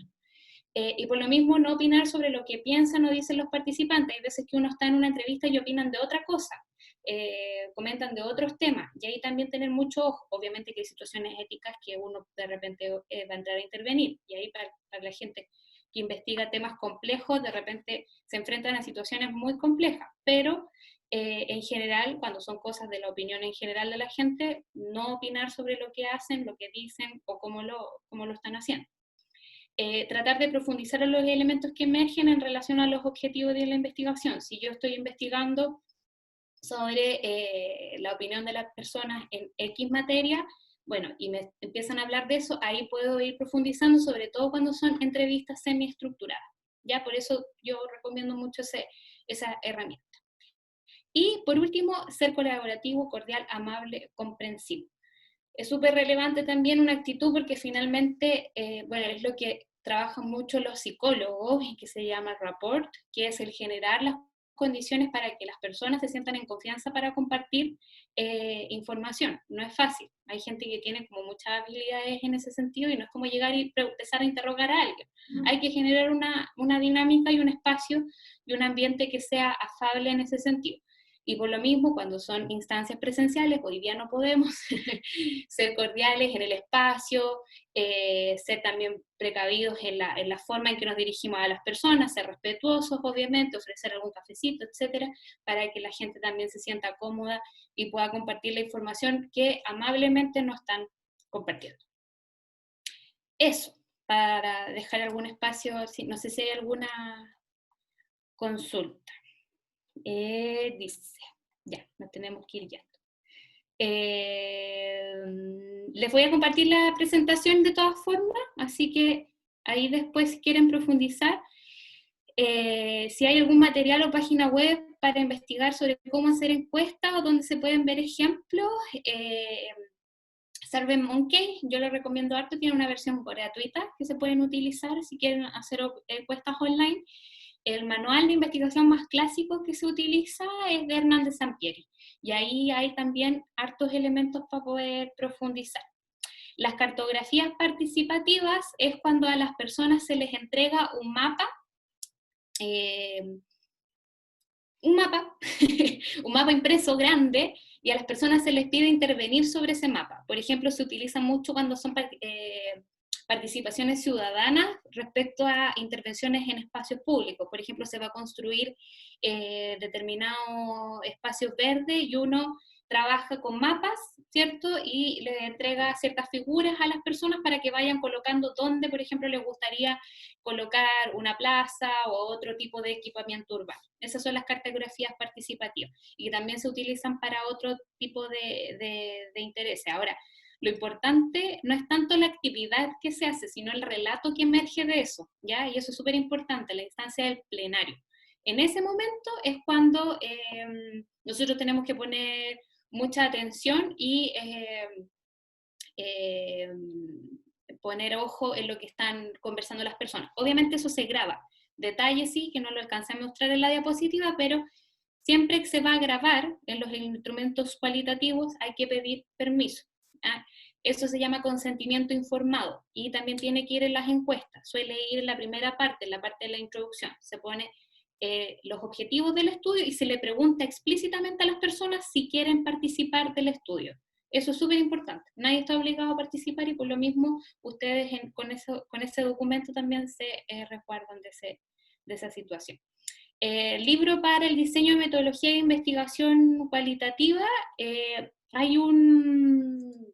Y por lo mismo no opinar sobre lo que piensan o dicen los participantes. Hay veces que uno está en una entrevista y opinan de otra cosa, comentan de otros temas, y ahí también tener mucho ojo. Obviamente que hay situaciones éticas que uno de repente va a entrar a intervenir, y ahí para la gente que investiga temas complejos, de repente se enfrentan a situaciones muy complejas, pero en general, cuando son cosas de la opinión en general de la gente, no opinar sobre lo que hacen, lo que dicen o cómo lo están haciendo. Tratar de profundizar en los elementos que emergen en relación a los objetivos de la investigación. Si yo estoy investigando sobre la opinión de las personas en X materia, bueno, y me empiezan a hablar de eso, ahí puedo ir profundizando, sobre todo cuando son entrevistas semiestructuradas. Ya, por eso yo recomiendo mucho esa herramienta. Y por último, ser colaborativo, cordial, amable, comprensivo. Es súper relevante también una actitud porque finalmente, bueno, es lo que trabajan mucho los psicólogos y que se llama rapport, que es el generar las condiciones para que las personas se sientan en confianza para compartir información. No es fácil. Hay gente que tiene como muchas habilidades en ese sentido y no es como llegar y empezar a interrogar a alguien. Hay que generar una dinámica y un espacio y un ambiente que sea afable en ese sentido. Y por lo mismo, cuando son instancias presenciales, hoy día no podemos ser cordiales en el espacio, ser también precavidos en la forma en que nos dirigimos a las personas, ser respetuosos, obviamente, ofrecer algún cafecito, etcétera, para que la gente también se sienta cómoda y pueda compartir la información que amablemente nos están compartiendo. Eso, para dejar algún espacio, no sé si hay alguna consulta. Dice, ya, nos tenemos que ir ya. Les voy a compartir la presentación de todas formas, así que ahí después si quieren profundizar, si hay algún material o página web para investigar sobre cómo hacer encuestas o donde se pueden ver ejemplos, SurveyMonkey, yo les recomiendo harto, tiene una versión gratuita que se pueden utilizar si quieren hacer encuestas online. El manual de investigación más clásico que se utiliza es de Hernández Sampieri, y ahí hay también hartos elementos para poder profundizar. Las cartografías participativas es cuando a las personas se les entrega un mapa un mapa impreso grande, y a las personas se les pide intervenir sobre ese mapa. Por ejemplo, se utiliza mucho cuando son participaciones ciudadanas respecto a intervenciones en espacios públicos. Por ejemplo, se va a construir determinados espacios verdes y uno trabaja con mapas, ¿cierto? Y le entrega ciertas figuras a las personas para que vayan colocando dónde, por ejemplo, les gustaría colocar una plaza o otro tipo de equipamiento urbano. Esas son las cartografías participativas y que también se utilizan para otro tipo de intereses. Ahora, lo importante no es tanto la actividad que se hace, sino el relato que emerge de eso, ¿ya? Y eso es súper importante, la instancia del plenario. En ese momento es cuando nosotros tenemos que poner mucha atención y poner ojo en lo que están conversando las personas. Obviamente eso se graba. Detalles sí, que no lo alcancé a mostrar en la diapositiva, pero siempre que se va a grabar en los instrumentos cualitativos hay que pedir permiso. ¿Ah? Eso se llama consentimiento informado y también tiene que ir en las encuestas. Suele ir en la primera parte, en la parte de la introducción. Se pone los objetivos del estudio y se le pregunta explícitamente a las personas si quieren participar del estudio. Eso es súper importante. Nadie está obligado a participar y por lo mismo ustedes con ese documento también se resguardan de esa situación. Libro para el diseño de metodología de investigación cualitativa. Hay un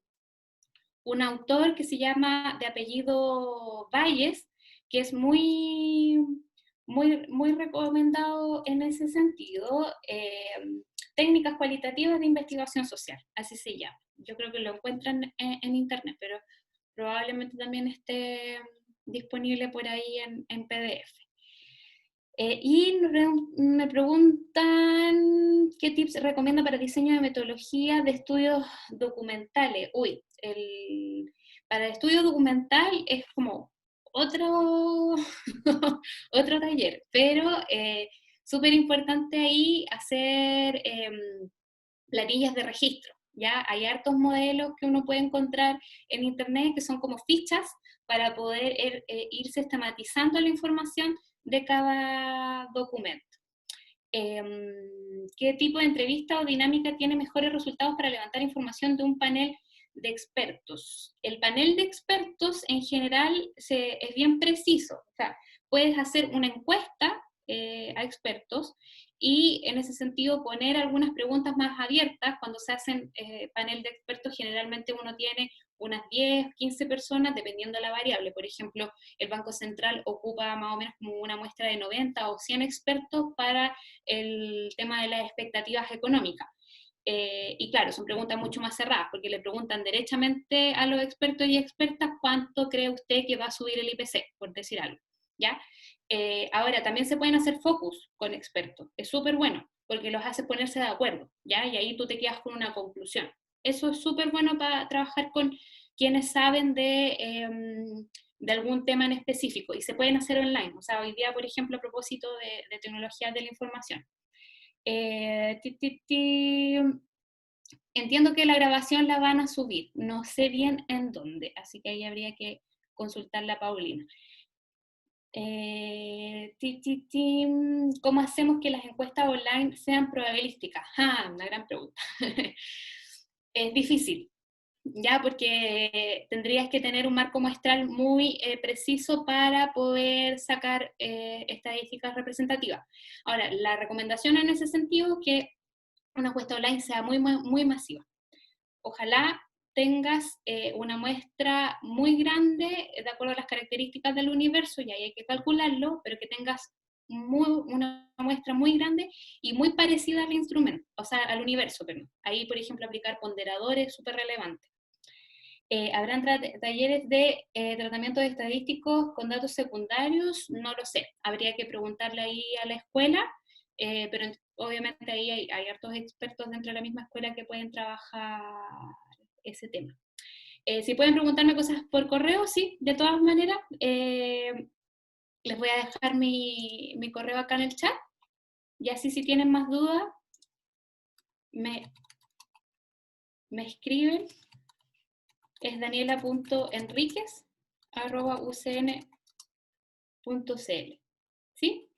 autor que se llama de apellido Valles, que es muy recomendado en ese sentido. Técnicas cualitativas de investigación social, así se llama. Yo creo que lo encuentran en internet, pero probablemente también esté disponible por ahí en PDF. Y me preguntan qué tips recomienda para diseño de metodología de estudios documentales. Para el estudio documental es como otro taller, pero súper importante ahí hacer planillas de registro, ¿ya? Hay hartos modelos que uno puede encontrar en internet que son como fichas para poder ir sistematizando la información de cada documento. ¿Qué tipo de entrevista o dinámica tiene mejores resultados para levantar información de un panel de expertos? El panel de expertos en general es bien preciso, o sea, puedes hacer una encuesta a expertos y en ese sentido poner algunas preguntas más abiertas. Cuando se hacen panel de expertos generalmente uno tiene unas 10, 15 personas dependiendo de la variable. Por ejemplo, el Banco Central ocupa más o menos como una muestra de 90 o 100 expertos para el tema de las expectativas económicas. Y claro, son preguntas mucho más cerradas, porque le preguntan derechamente a los expertos y expertas cuánto cree usted que va a subir el IPC, por decir algo, ¿ya? Ahora, también se pueden hacer focus con expertos, es súper bueno, porque los hace ponerse de acuerdo, ¿ya? Y ahí tú te quedas con una conclusión. Eso es súper bueno para trabajar con quienes saben de algún tema en específico, y se pueden hacer online. O sea, hoy día, por ejemplo, a propósito de tecnologías de la información. Entiendo que la grabación la van a subir, no sé bien en dónde, así que ahí habría que consultarla a Paulina. ¿Cómo hacemos que las encuestas online sean probabilísticas? Una gran pregunta. Es difícil, ya, porque tendrías que tener un marco muestral muy preciso para poder sacar estadísticas representativas. Ahora, la recomendación en ese sentido es que una encuesta online sea muy, muy masiva. Ojalá tengas una muestra muy grande de acuerdo a las características del universo, y ahí hay que calcularlo, pero que tengas una muestra muy grande y muy parecida al instrumento, o sea, al universo, perdón. Ahí, por ejemplo, aplicar ponderadores es súper relevante. ¿Habrán talleres de tratamiento de estadísticos con datos secundarios? No lo sé, habría que preguntarle ahí a la escuela, pero obviamente ahí hay hartos expertos dentro de la misma escuela que pueden trabajar ese tema. Si pueden preguntarme cosas por correo, sí, de todas maneras. Les voy a dejar mi correo acá en el chat, y así si tienen más dudas, me escriben. Es daniela.enriquez@ucn.cl, ¿sí?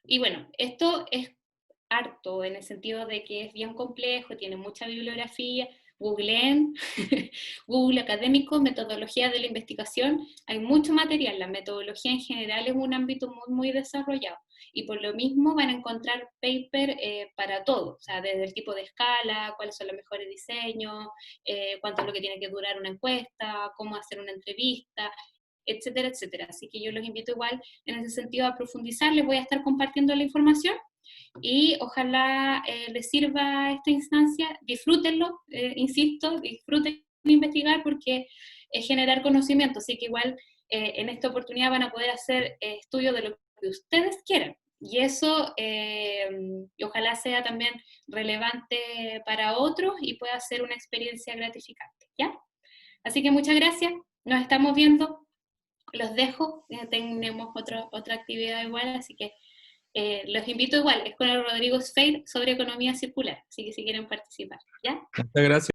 Y bueno, esto es harto en el sentido de que es bien complejo, tiene mucha bibliografía. Googleen, Google Académico, metodología de la investigación, hay mucho material. La metodología en general es un ámbito muy, muy desarrollado. y por lo mismo van a encontrar paper para todo, o sea, desde el tipo de escala, cuáles son los mejores diseños, cuánto es lo que tiene que durar una encuesta, cómo hacer una entrevista, etcétera, etcétera. Así que yo los invito igual en ese sentido a profundizar, les voy a estar compartiendo la información y ojalá les sirva esta instancia, disfrútenlo, insisto, disfruten investigar porque es generar conocimiento, así que igual en esta oportunidad van a poder hacer estudios de lo que ustedes quieran. Y eso, y ojalá sea también relevante para otros y pueda ser una experiencia gratificante, ¿ya? Así que muchas gracias, nos estamos viendo, los dejo, tenemos otra actividad igual, así que los invito igual, es con el Rodrigo Sfeir sobre economía circular, así que si quieren participar, ¿ya? Muchas gracias.